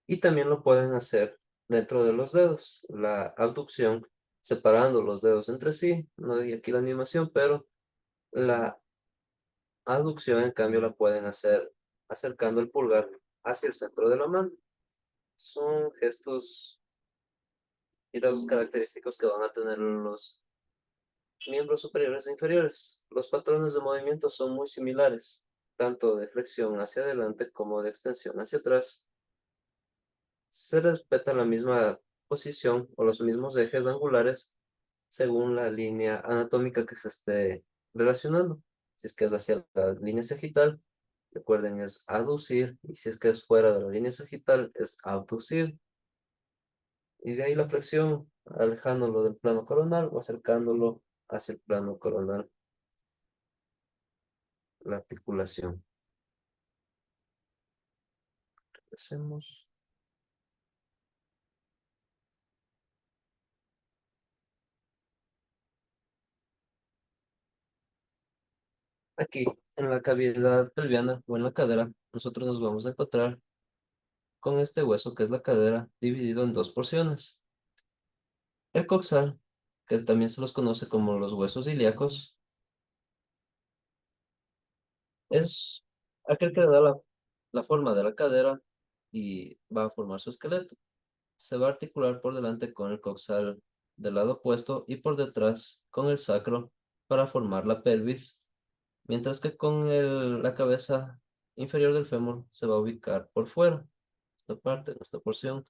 Y también lo pueden hacer dentro de los dedos. La abducción, separando los dedos entre sí. No hay aquí la animación, pero la aducción, en cambio, la pueden hacer acercando el pulgar hacia el centro de la mano. Son gestos y los característicos que van a tener los miembros superiores e inferiores. Los patrones de movimiento son muy similares, tanto de flexión hacia adelante como de extensión hacia atrás. Se respeta la misma posición o los mismos ejes angulares según la línea anatómica que se esté relacionando. Si es que es hacia la línea sagital, recuerden, es aducir, y si es que es fuera de la línea sagital, es abducir. Y de ahí la flexión, alejándolo del plano coronal o acercándolo hacia el plano coronal, la articulación. Hacemos aquí, en la cavidad pelviana o en la cadera, nosotros nos vamos a encontrar con este hueso que es la cadera, dividido en dos porciones. El coxal, que también se los conoce como los huesos ilíacos, Es aquel que le da la forma de la cadera y va a formar su esqueleto. Se va a articular por delante con el coxal del lado opuesto y por detrás con el sacro para formar la pelvis, mientras que con la cabeza inferior del fémur se va a ubicar por fuera, esta parte, esta porción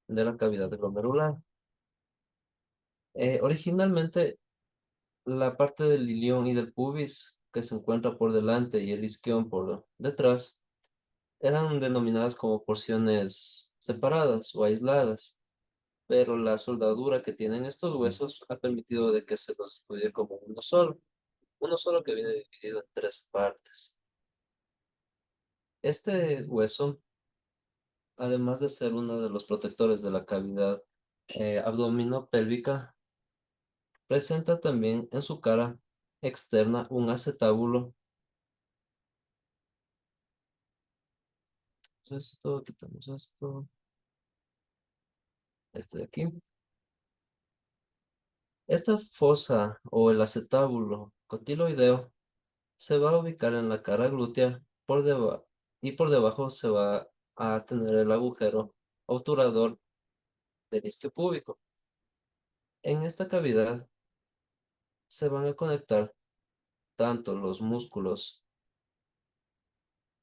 de la cavidad glomerular. Originalmente, la parte del ilión y del pubis que se encuentra por delante y el isquion por detrás eran denominadas como porciones separadas o aisladas, pero la soldadura que tienen estos huesos ha permitido de que se los estudie como uno solo que viene dividido en tres partes. Este hueso, además de ser uno de los protectores de la cavidad abdominopélvica, presenta también en su cara externa un acetábulo. Esto, quitamos esto, este de aquí. Esta fosa o el acetábulo cotiloideo se va a ubicar en la cara glútea por debajo y por debajo se va a tener el agujero obturador del isquio púbico. En esta cavidad se van a conectar tanto los músculos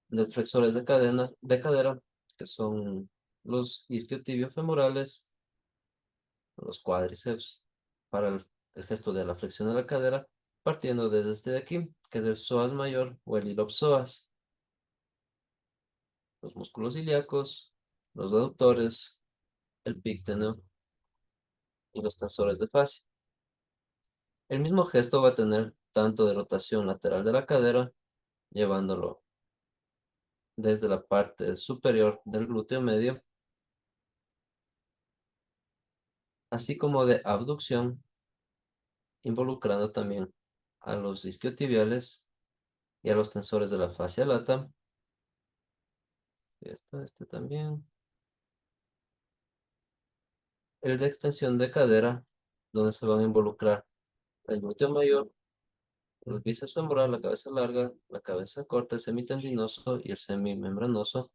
de flexores de cadera, que son los isquiotibiofemorales, los cuádriceps, para el gesto de la flexión de la cadera, partiendo desde este de aquí, que es el psoas mayor o el ilopsoas, los músculos ilíacos, los aductores, el pícteno y los tensores de fascia. El mismo gesto va a tener tanto de rotación lateral de la cadera, llevándolo desde la parte superior del glúteo medio, así como de abducción, involucrando también a los isquiotibiales y a los tensores de la fascia lata. Este también. El de extensión de cadera, donde se van a involucrar el glúteo mayor, el bíceps femoral, la cabeza larga, la cabeza corta, el semitendinoso y el semimembranoso,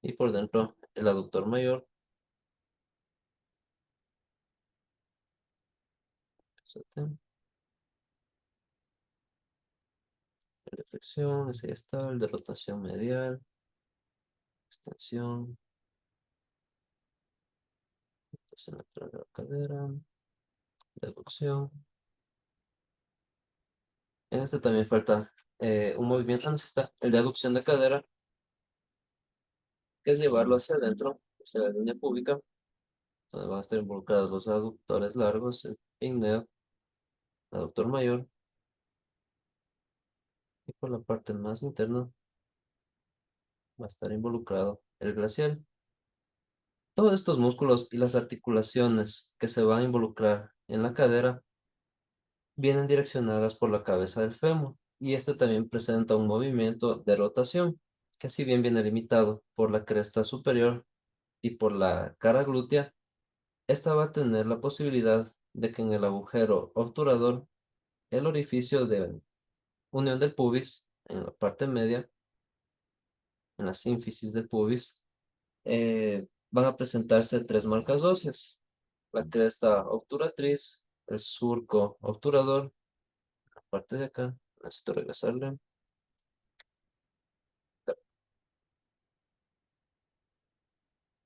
y por dentro el aductor mayor, el de flexión, ese ya está, el de rotación medial, extensión, rotación lateral de la cadera, deducción. En este también falta un movimiento, no sé si está, el de aducción de cadera, que es llevarlo hacia adentro, hacia la línea púbica, donde van a estar involucrados los aductores largos, el pígneo, aductor mayor, y por la parte más interna va a estar involucrado el glacial. Todos estos músculos y las articulaciones que se van a involucrar en la cadera vienen direccionadas por la cabeza del fémur, y este también presenta un movimiento de rotación, que si bien viene limitado por la cresta superior y por la cara glútea, esta va a tener la posibilidad de que en el agujero obturador, el orificio de unión del pubis, en la parte media, en la sínfisis del pubis, van a presentarse tres marcas óseas: la cresta obturatriz, el surco obturador, la parte de acá, necesito regresarle.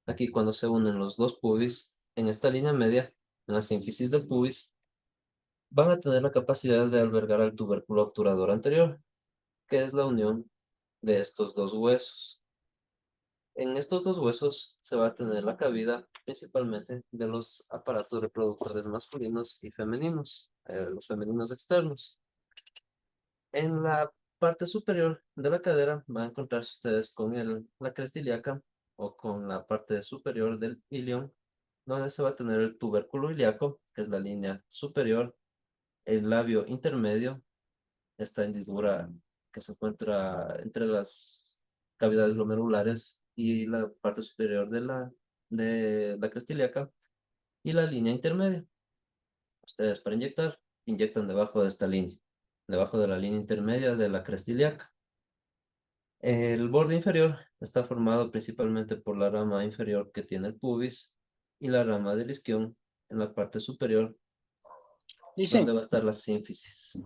Aquí cuando se unen los dos pubis, en esta línea media, en la sínfisis del pubis, van a tener la capacidad de albergar al tubérculo obturador anterior, que es la unión de estos dos huesos. En estos dos huesos se va a tener la cabida principalmente de los aparatos reproductores masculinos y femeninos, los femeninos externos. En la parte superior de la cadera van a encontrarse ustedes con la cresta ilíaca o con la parte superior del ilion, donde se va a tener el tubérculo ilíaco, que es la línea superior, el labio intermedio, esta hendidura que se encuentra entre las cavidades glomerulares y la parte superior de la cresta ilíaca, y la línea intermedia. Ustedes para inyectan debajo de esta línea, debajo de la línea intermedia de la cresta ilíaca. El borde inferior está formado principalmente por la rama inferior que tiene el pubis y la rama del isquion en la parte superior, donde Dice, va a estar la sínfisis.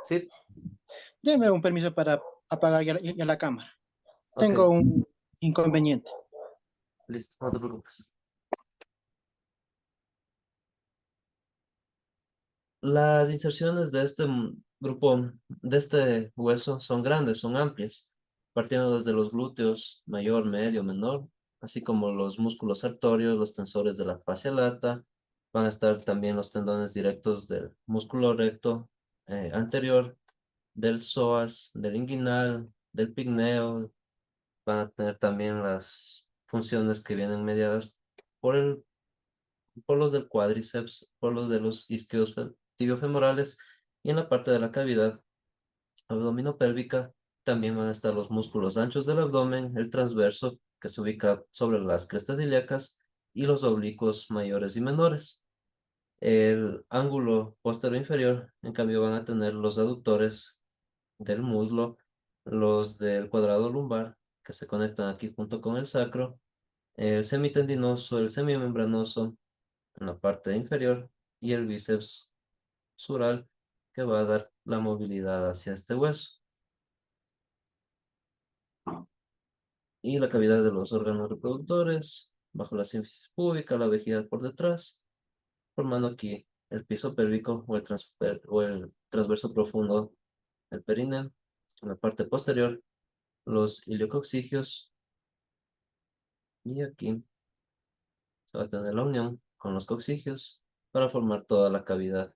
Sí, deme un permiso para apagar ya la cámara. ok, Tengo un inconveniente. listo, no te preocupes. Las inserciones de este grupo, de este hueso, son grandes, son amplias, partiendo desde los glúteos, mayor, medio, menor, así como los músculos artorios, los tensores de la fascia lata, van a estar también los tendones directos del músculo recto anterior, del psoas, del inguinal, del pigmeo, van a tener también las funciones que vienen mediadas por por los del cuádriceps, por los de los isquios tibiofemorales y en la parte de la cavidad abdominopélvica también van a estar los músculos anchos del abdomen, el transverso que se ubica sobre las crestas ilíacas y los oblicuos mayores y menores. El ángulo posterior inferior, en cambio, van a tener los aductores del muslo, los del cuadrado lumbar que se conectan aquí junto con el sacro, el semitendinoso, el semimembranoso en la parte inferior y el bíceps sural que va a dar la movilidad hacia este hueso. Y la cavidad de los órganos reproductores, bajo la sínfisis púbica, la vejiga por detrás, formando aquí el piso pélvico o el transverso profundo del perineo. En la parte posterior, los iliocoxigios, y aquí se va a tener la unión con los coxigios para formar toda la cavidad.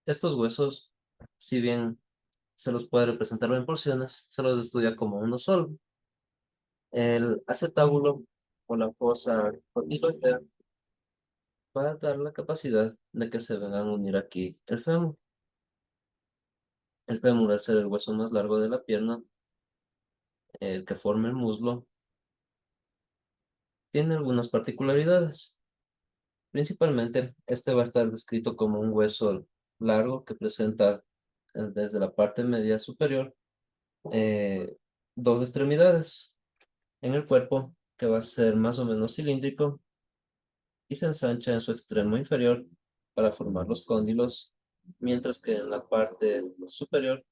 Estos huesos, si bien se los puede representar en porciones, se los estudia como uno solo. El acetábulo o la fosa cotiloidea va a dar la capacidad de que se vengan a unir aquí el fémur. El fémur, al ser el hueso más largo de la pierna, el que forma el muslo, tiene algunas particularidades. Principalmente, este va a estar descrito como un hueso largo que presenta desde la parte media superior eh, dos extremidades en el cuerpo que va a ser más o menos cilíndrico y se ensancha en su extremo inferior para formar los cóndilos, mientras que en la parte superior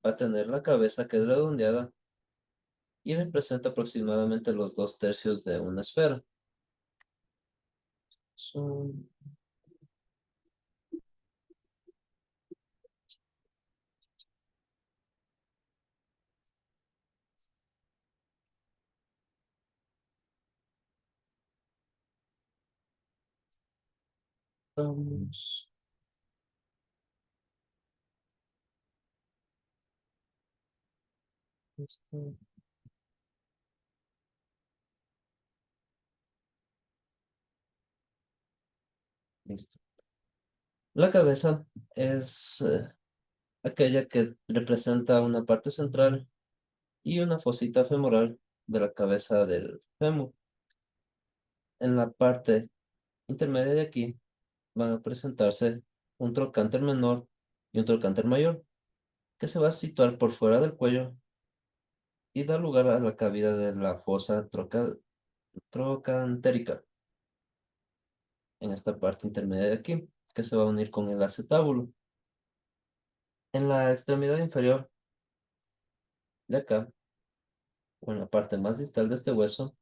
va a tener la cabeza que es redondeada y representa aproximadamente los 2/3 de una esfera. Son- Vamos. Esto, listo. La cabeza es aquella que representa una parte central y una fosita femoral de la cabeza del fémur. En la parte intermedia de aquí van a presentarse un trocánter menor y un trocánter mayor, que se va a situar por fuera del cuello y da lugar a la cavidad de la fosa trocantérica en esta parte intermedia de aquí, que se va a unir con el acetábulo. En la extremidad inferior de acá, o en la parte más distal de este hueso,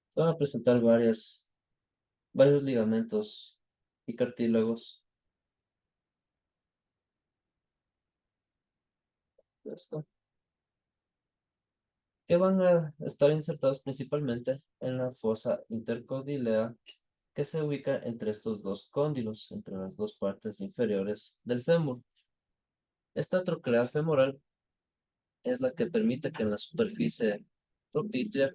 se van a presentar varios ligamentos y cartílagos. Esto, que van a estar insertados principalmente en la fosa intercondilea que se ubica entre estos dos cóndilos, entre las dos partes inferiores del fémur. Esta troclea femoral es la que permite que en la superficie propitia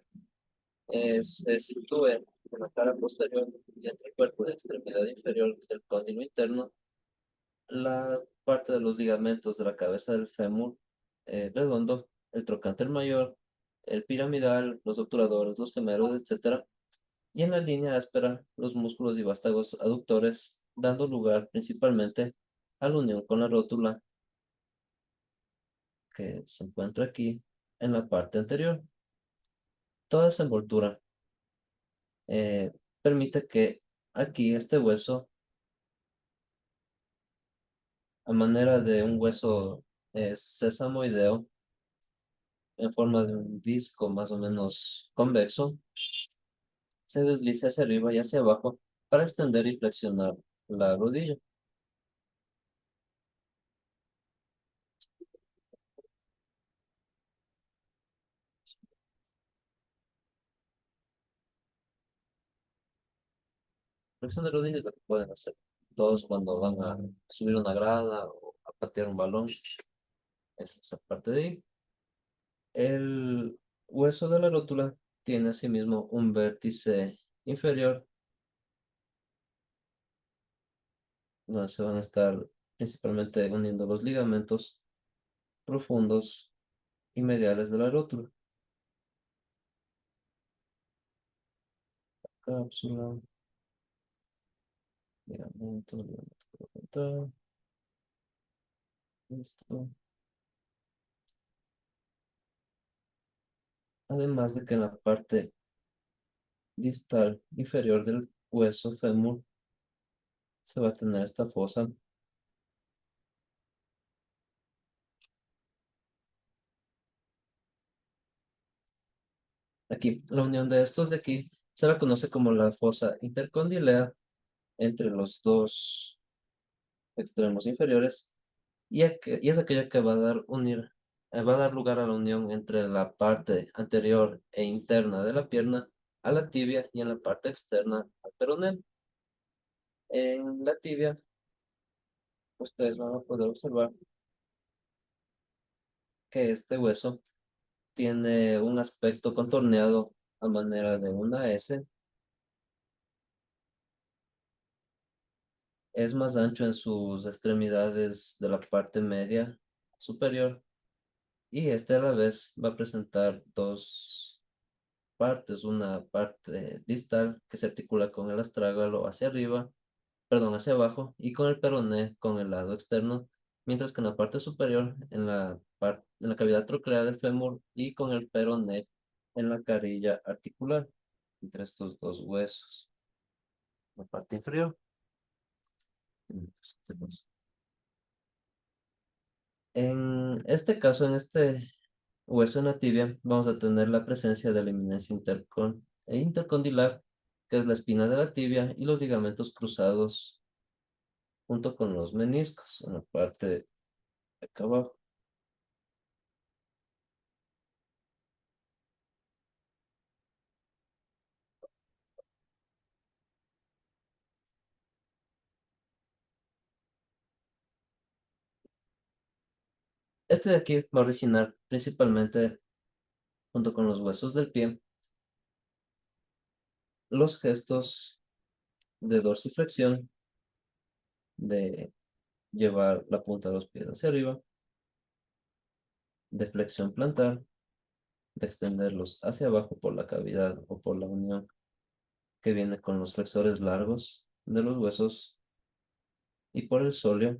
se sitúe en la cara posterior y entre el cuerpo de extremidad inferior del cóndilo interno la parte de los ligamentos de la cabeza del fémur redondo, el trocánter mayor, el piramidal, los obturadores, los gemelos, etcétera, y en la línea áspera los músculos y vástagos aductores, dando lugar principalmente a la unión con la rótula que se encuentra aquí en la parte anterior. Toda esa envoltura eh, permite que aquí este hueso, a manera de un hueso sesamoideo, en forma de un disco más o menos convexo, se deslice hacia arriba y hacia abajo para extender y flexionar la rodilla. Flexión de rodillas es lo que pueden hacer todos cuando van a subir una grada o a patear un balón. Es esa parte de ahí. El hueso de la rótula tiene asimismo un vértice inferior donde se van a estar principalmente uniendo los ligamentos profundos y mediales de la rótula. Cápsula, ligamento frontal, esto. Además de que en la parte distal inferior del hueso fémur se va a tener esta fosa. Aquí, la unión de estos de aquí se la conoce como la fosa intercondilea entre los dos extremos inferiores y es aquella que va a dar lugar a la unión entre la parte anterior e interna de la pierna a la tibia y en la parte externa al peroné. En la tibia, ustedes van a poder observar que este hueso tiene un aspecto contorneado a manera de una S. Es más ancho en sus extremidades de la parte media superior y este a la vez va a presentar dos partes, una parte distal que se articula con el astrágalo hacia arriba, perdón, hacia abajo y con el peroné con el lado externo, mientras que en la parte superior, en la cavidad troclear del fémur y con el peroné en la carilla articular entre estos dos huesos. La parte inferior. En este caso, en este hueso en la tibia, vamos a tener la presencia de la eminencia intercondilar, que es la espina de la tibia y los ligamentos cruzados junto con los meniscos en la parte de acá abajo. Este de aquí va a originar principalmente, junto con los huesos del pie, los gestos de dorsiflexión, de llevar la punta de los pies hacia arriba, de flexión plantar, de extenderlos hacia abajo por la cavidad o por la unión que viene con los flexores largos de los huesos y por el sóleo.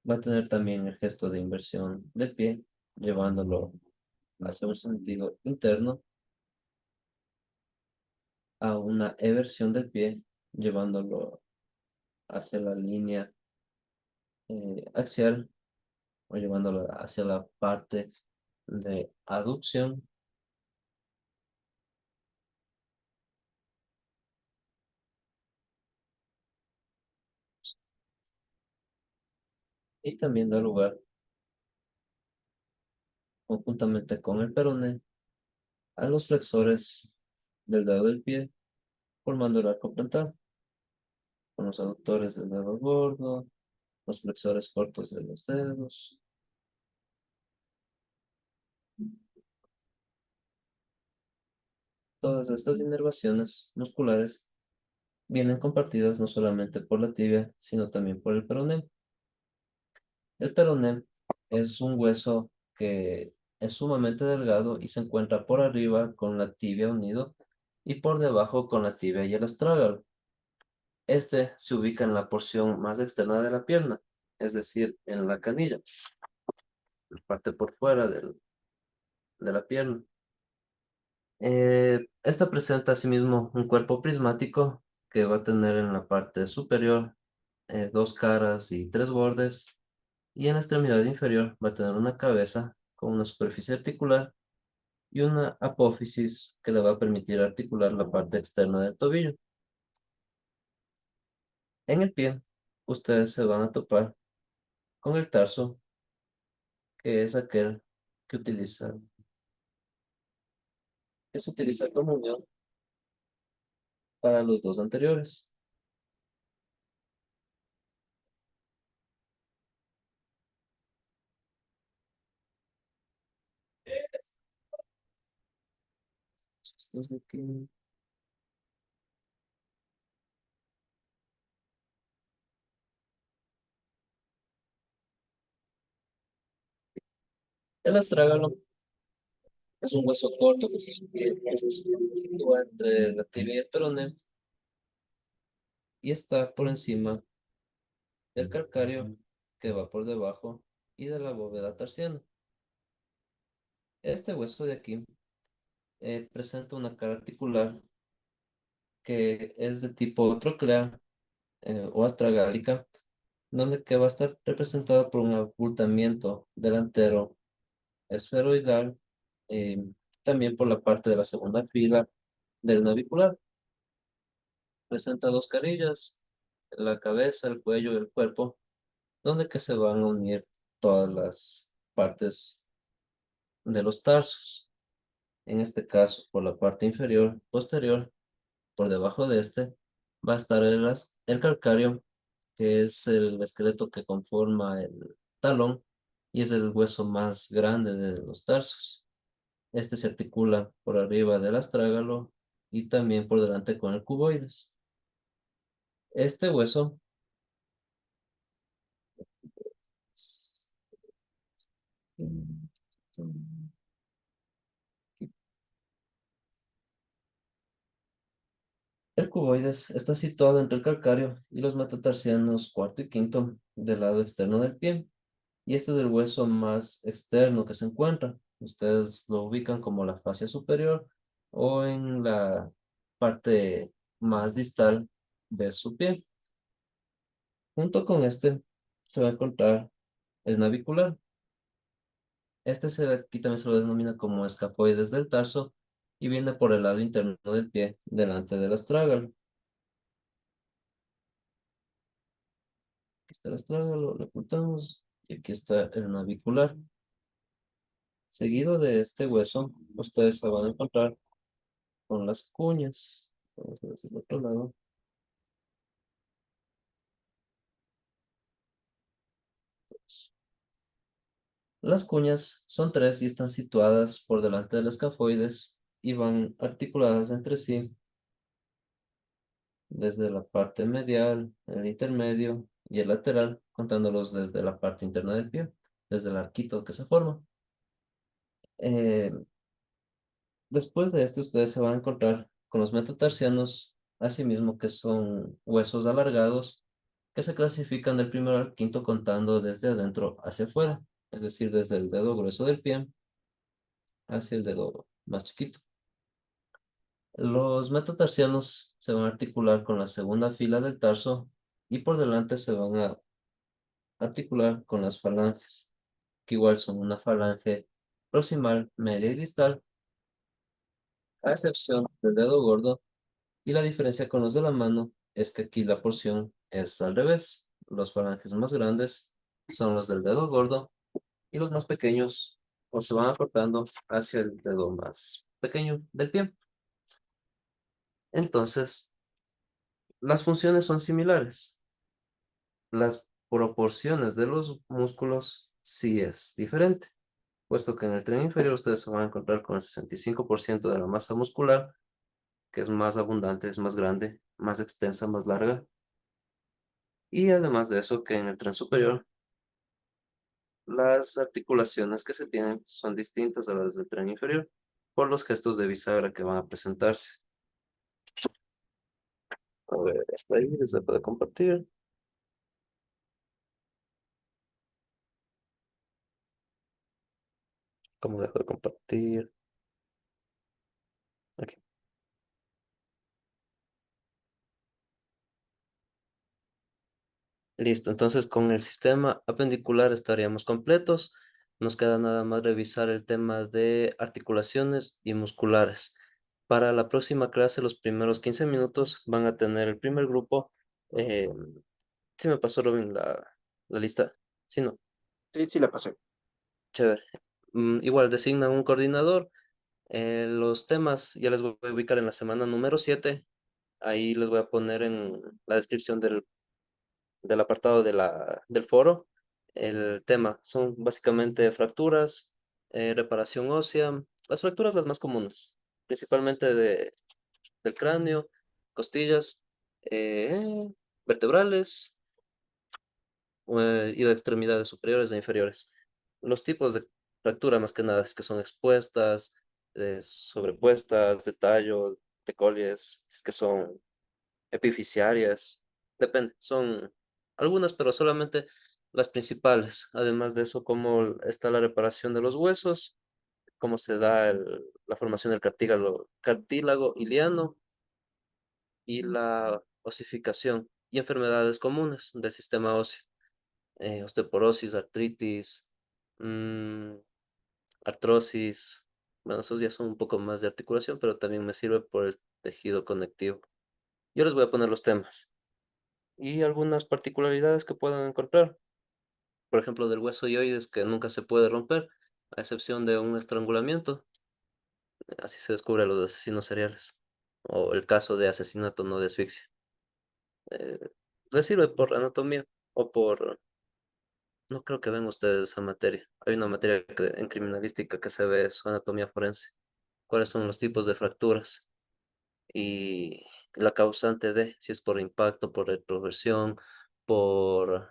Va a tener también el gesto de inversión del pie, llevándolo hacia un sentido interno, a una eversión del pie, llevándolo hacia la línea axial o llevándolo hacia la parte de aducción. Y también da lugar, conjuntamente con el peroné, a los flexores del dedo del pie, formando el arco plantar, con los aductores del dedo gordo, los flexores cortos de los dedos. Todas estas inervaciones musculares vienen compartidas no solamente por la tibia, sino también por el peroné. El peroné es un hueso que es sumamente delgado y se encuentra por arriba con la tibia unido y por debajo con la tibia y el astrágalo. Este se ubica en la porción más externa de la pierna, es decir, en la canilla, la parte por fuera de la pierna. Esta presenta asimismo un cuerpo prismático que va a tener en la parte superior dos caras y tres bordes, y en la extremidad inferior va a tener una cabeza con una superficie articular y una apófisis que le va a permitir articular la parte externa del tobillo. En el pie, ustedes se van a topar con el tarso, que es aquel que que se utiliza como unión para los dos anteriores. Estos de aquí. El astrágalo es un hueso corto que se sitúa entre la tibia y el peroné y está por encima del calcáreo que va por debajo y de la bóveda tarsiana. Este hueso de aquí presenta una cara articular que es de tipo troclear o astragálica, donde que va a estar representada por un abultamiento delantero esferoidal, eh, también por la parte de la segunda fila del navicular. Presenta dos carillas, la cabeza, el cuello y el cuerpo, donde que se van a unir todas las partes de los tarsos. En este caso, por la parte inferior, posterior, por debajo de este, va a estar el calcario, que es el esqueleto que conforma el talón y es el hueso más grande de los tarsos. Este se articula por arriba del astrágalo y también por delante con el cuboides. Este hueso el cuboides está situado entre el calcáreo y los metatarsianos cuarto y quinto del lado externo del pie. Y este es el hueso más externo que se encuentra. Ustedes lo ubican como la fascia superior o en la parte más distal de su pie. Junto con este se va a encontrar el navicular. Aquí también se lo denomina como escafoides del tarso y viene por el lado interno del pie, delante del astrágalo. Aquí está el astrágalo, lo ocultamos y aquí está el navicular. Seguido de este hueso, ustedes se van a encontrar con las cuñas. Vamos a ver si el otro lado. Las cuñas son tres y están situadas por delante del escafoides y van articuladas entre sí desde la parte medial, el intermedio y el lateral, contándolos desde la parte interna del pie, desde el arquito que se forma. Eh, Después de esto, ustedes se van a encontrar con los metatarsianos, asimismo que son huesos alargados que se clasifican del primero al quinto contando desde adentro hacia afuera, es decir, desde el dedo grueso del pie hacia el dedo más chiquito. Los metatarsianos se van a articular con la segunda fila del tarso y por delante se van a articular con las falanges, que igual son una falange proximal, media y distal, a excepción del dedo gordo. Y la diferencia con los de la mano es que aquí la porción es al revés. Los falanges más grandes son los del dedo gordo y los más pequeños o se van acortando hacia el dedo más pequeño del pie. Entonces, las funciones son similares. Las proporciones de los músculos sí es diferente, puesto que en el tren inferior ustedes se van a encontrar con el 65% de la masa muscular, que es más abundante, es más grande, más extensa, más larga. Y además de eso, que en el tren superior Las articulaciones que se tienen son distintas a las del tren inferior por los gestos de bisagra que van a presentarse. A ver, está ahí, se puede compartir. ¿Cómo dejo de compartir? Aquí. Listo, entonces con el sistema apendicular estaríamos completos. Nos queda nada más revisar el tema de articulaciones y musculares. Para la próxima clase, los primeros 15 minutos van a tener el primer grupo. Eh, ¿Sí me pasó, Robin, la lista? Sí, no, Sí, sí, la pasé. chévere. Igual designan un coordinador. Los temas ya les voy a ubicar en la semana número 7. Ahí les voy a poner en la descripción del apartado del foro. El tema son básicamente fracturas, reparación ósea, las fracturas las más comunes, principalmente del cráneo, costillas, vertebrales y de extremidades superiores e inferiores. Los tipos de fractura más que nada es que son expuestas, sobrepuestas, de tallo, de colies, es que son epificiarias, depende, son algunas, pero solamente las principales. Además de eso, cómo está la reparación de los huesos, cómo se da la formación del cartílago iliano y la osificación y enfermedades comunes del sistema óseo, osteoporosis, artritis, mm, artrosis. Bueno, esos ya son un poco más de articulación, pero también me sirve por el tejido conectivo. Yo les voy a poner los temas y algunas particularidades que puedan encontrar. Por ejemplo, del hueso hioides que nunca se puede romper, a excepción de un estrangulamiento. Así se descubre a los asesinos seriales. O el caso de asesinato no de asfixia. Eh, Les sirve por anatomía o por... No creo que ven ustedes esa materia. Hay una materia en criminalística que se ve su anatomía forense. ¿Cuáles son los tipos de fracturas? Y la causante de, si es por impacto, por retroversión, por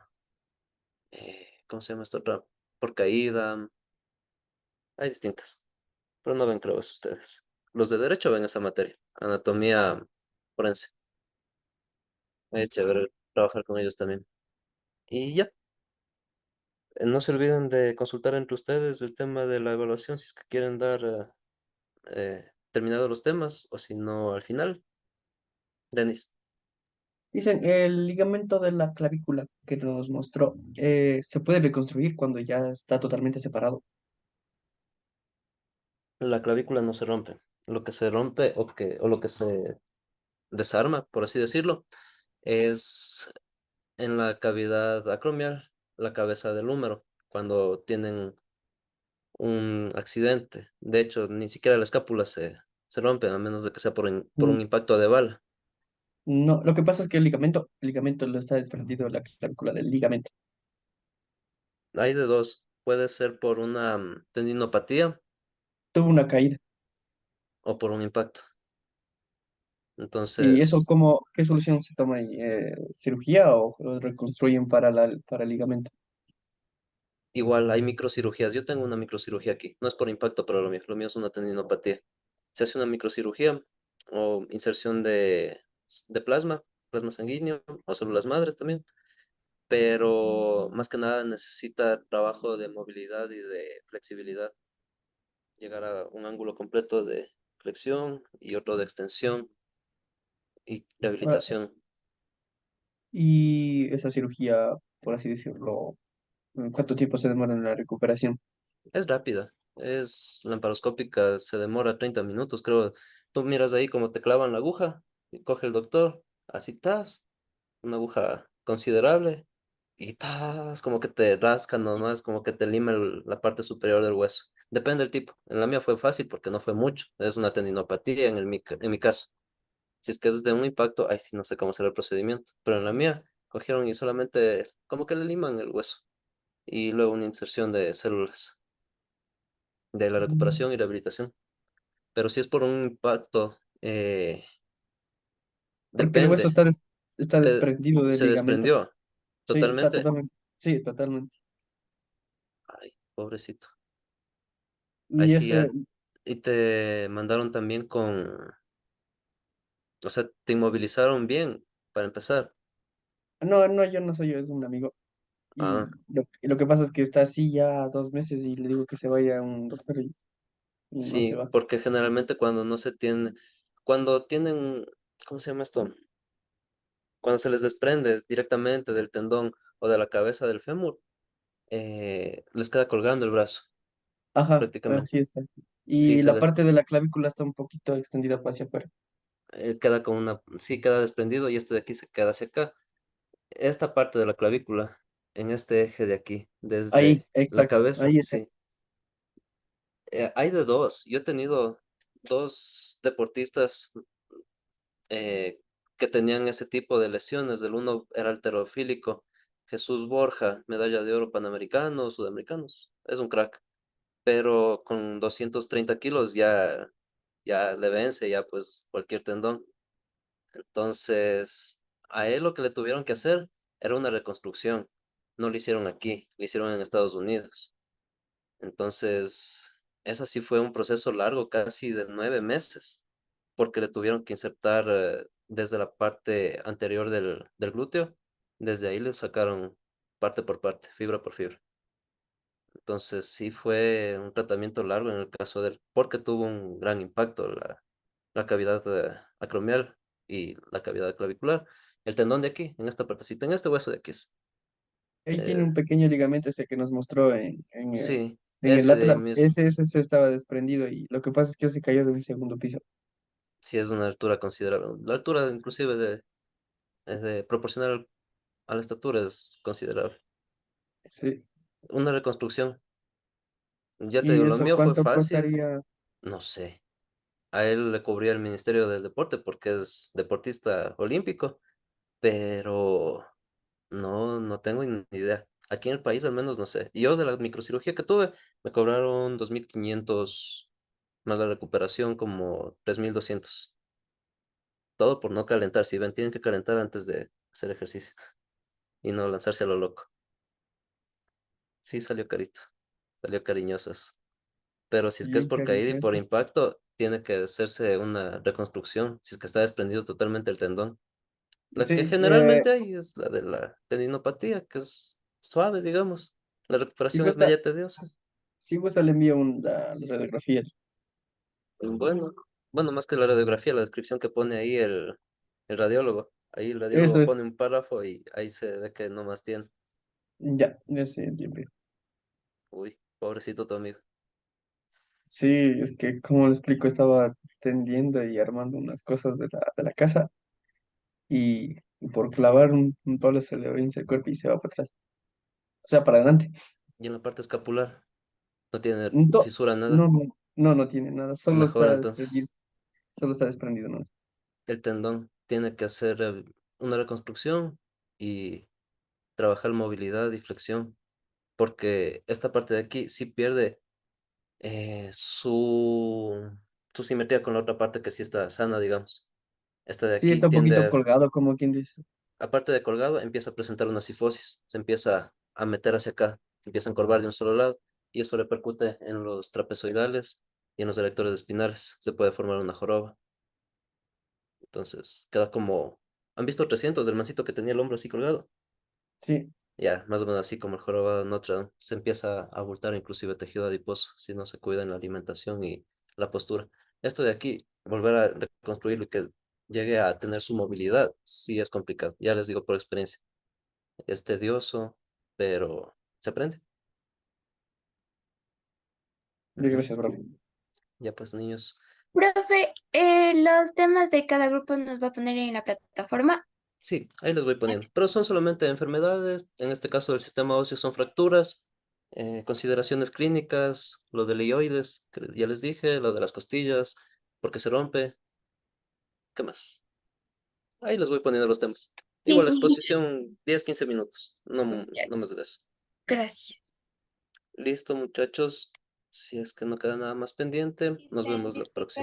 ¿cómo se llama esto otra? Por caída. Hay distintas, pero no ven, creo, eso ustedes. Los de derecho ven esa materia, anatomía forense. Es chévere trabajar con ellos también. Y ya, no se olviden de consultar entre ustedes el tema de la evaluación si es que quieren dar terminados los temas o si no al final. Denis, Dicen, el ligamento de la clavícula que nos mostró se puede reconstruir cuando ya está totalmente separado. la clavícula no se rompe. Lo que se rompe o lo que se desarma, por así decirlo, es en la cavidad acromial, la cabeza del húmero, cuando tienen un accidente. De hecho, ni siquiera la escápula se rompe, a menos de que sea por Mm, un impacto de bala. No, lo que pasa es que el ligamento lo está desprendido de la clavícula del ligamento. Hay de dos, puede ser por una tendinopatía Tuvo una caída. o por un impacto. ¿Y eso Entonces, cómo, qué solución se toma ahí? ¿Cirugía o lo reconstruyen para el ligamento? igual hay microcirugías. Yo tengo una microcirugía aquí. No es por impacto, pero lo mío es una tendinopatía. Se hace una microcirugía o inserción de plasma sanguíneo o células madres también, pero más que nada necesita trabajo de movilidad y de flexibilidad, llegar a un ángulo completo de flexión y otro de extensión y Ah, rehabilitación. y esa cirugía, por así decirlo, ¿cuánto tiempo se demora en la recuperación? Es rápida, es laparoscópica, se demora 30 minutos, creo. Tú miras ahí como te clavan la aguja y coge el doctor, así estás, una aguja considerable y estás como que te rasca nomás, como que te lima la parte superior del hueso. Depende del tipo. En la mía fue fácil porque no fue mucho, es una tendinopatía en mi caso. Si es que es de un impacto, ahí sí no sé cómo será el procedimiento, pero en la mía cogieron y solamente como que le liman el hueso y luego una inserción de células de la Mm. recuperación y rehabilitación. Pero si es por un impacto, Porque el hueso depende, está desprendido del se ligamento. desprendió Sí, está totalmente. totalmente. Sí, totalmente. pobrecito. Ahí Y sí ese, ya. Y te mandaron también o sea, te inmovilizaron bien, para empezar. no, no, yo no soy yo, es un amigo. Ah, Y lo que pasa es que está así ya 2 meses y le digo que se vaya a un doctor y no se sí, va. porque generalmente cuando no se tiene, cuando tienen, ¿cómo se llama esto? Cuando se les desprende directamente del tendón o de la cabeza del fémur, les queda colgando el brazo, Ajá, prácticamente. así está. Sí, Y la parte de la clavícula está un poquito extendida hacia afuera. queda con sí queda desprendido y esto de aquí se queda hacia acá. Esta parte de la clavícula, en este eje de aquí, Ahí, desde la exacto, cabeza, ahí está. sí. Hay de dos. Yo he tenido dos deportistas que tenían ese tipo de lesiones. El uno era halterofílico, Jesús Borja, medalla de oro panamericano, sudamericanos. Es un crack, pero con 230 kilos ya le vence ya pues cualquier tendón. Entonces, a él lo que le tuvieron que hacer era una reconstrucción. No lo hicieron aquí, lo hicieron en Estados Unidos. Entonces, esa sí fue un proceso largo, casi de 9 meses, porque le tuvieron que insertar desde la parte anterior del glúteo, desde ahí le sacaron parte por parte, fibra por fibra. Entonces, sí fue un tratamiento largo en el caso de él, porque tuvo un gran impacto la cavidad acromial y la cavidad clavicular. El tendón de aquí, en esta partecita, en este hueso de aquí. Ahí tiene Eh, un pequeño ligamento ese que nos mostró sí, en el ese de ahí lateral. mismo. Ese se estaba desprendido y lo que pasa es que se cayó de un segundo piso. Sí es una altura considerable. La altura inclusive de proporcional a la estatura es considerable. Sí. Una reconstrucción, ya te ¿Y digo, lo eso mío fue cuánto fácil, costaría? no sé. A él le cubría el Ministerio del Deporte porque es deportista olímpico, pero no tengo ni idea. Aquí en el país al menos no sé. Yo de la microcirugía que tuve me cobraron 2.500 más la recuperación como 3.200. Todo por no calentar. Si ven, tienen que calentar antes de hacer ejercicio y no lanzarse a lo loco. Sí, salió carito, salió cariñoso eso. Pero si es que es Bien por caída y por cariñoso. impacto, tiene que hacerse una reconstrucción, si es que está desprendido totalmente el tendón. La que Sí, generalmente hay es la de la tendinopatía, que es suave, digamos. La si recuperación es gusta, media tediosa. si gusta le envío la radiografía. Bueno, bueno, más que la radiografía, la descripción que pone ahí el radiólogo. Ahí el Eso radiólogo es. pone un párrafo y ahí se ve que no más tiene. Ya sé, le envío. Uy, pobrecito tu amigo. Sí, es que, como le explico, estaba tendiendo y armando unas cosas de la casa y por clavar un palo se le vence el cuerpo y se va para atrás. O sea, para adelante. Y en la parte escapular, no tiene No, fisura, nada. no, no tiene nada, solo Mejor está desprendido, entonces. solo está desprendido, ¿no? El tendón tiene que hacer una reconstrucción y trabajar movilidad y flexión, porque esta parte de aquí sí pierde su simetría con la otra parte que sí está sana, digamos. Esta de Sí, aquí está un tiende, poquito colgado, como quien dice. aparte de colgado, empieza a presentar una cifosis, se empieza a meter hacia acá, se empieza a encorvar de un solo lado, y eso repercute en los trapezoidales y en los erectores espinales. Se puede formar una joroba. Entonces, queda como. ¿Han visto 300 del mancito que tenía el hombro así colgado? Sí, Ya, más o menos así como el jorobado de Notre Dame. Se empieza a abultar inclusive tejido adiposo si no se cuida en la alimentación y la postura. Esto de aquí, volver a reconstruirlo y que llegue a tener su movilidad, sí es complicado. Ya les digo por experiencia. Es tedioso, pero se aprende. Ujú. gracias, bro. Ya pues, niños. Profe, los temas de cada grupo nos va a poner en la plataforma. Sí, ahí les voy poniendo. Pero son solamente enfermedades, en este caso del sistema óseo son fracturas, consideraciones clínicas, lo de leioides, que ya les dije, lo de las costillas, porque se rompe, ¿qué más? Ahí les voy poniendo los temas. Sí, Igual la sí. exposición 10-15 minutos, no, Ya, no más de eso. gracias. Listo, muchachos, si es que no queda nada más pendiente, nos vemos la próxima.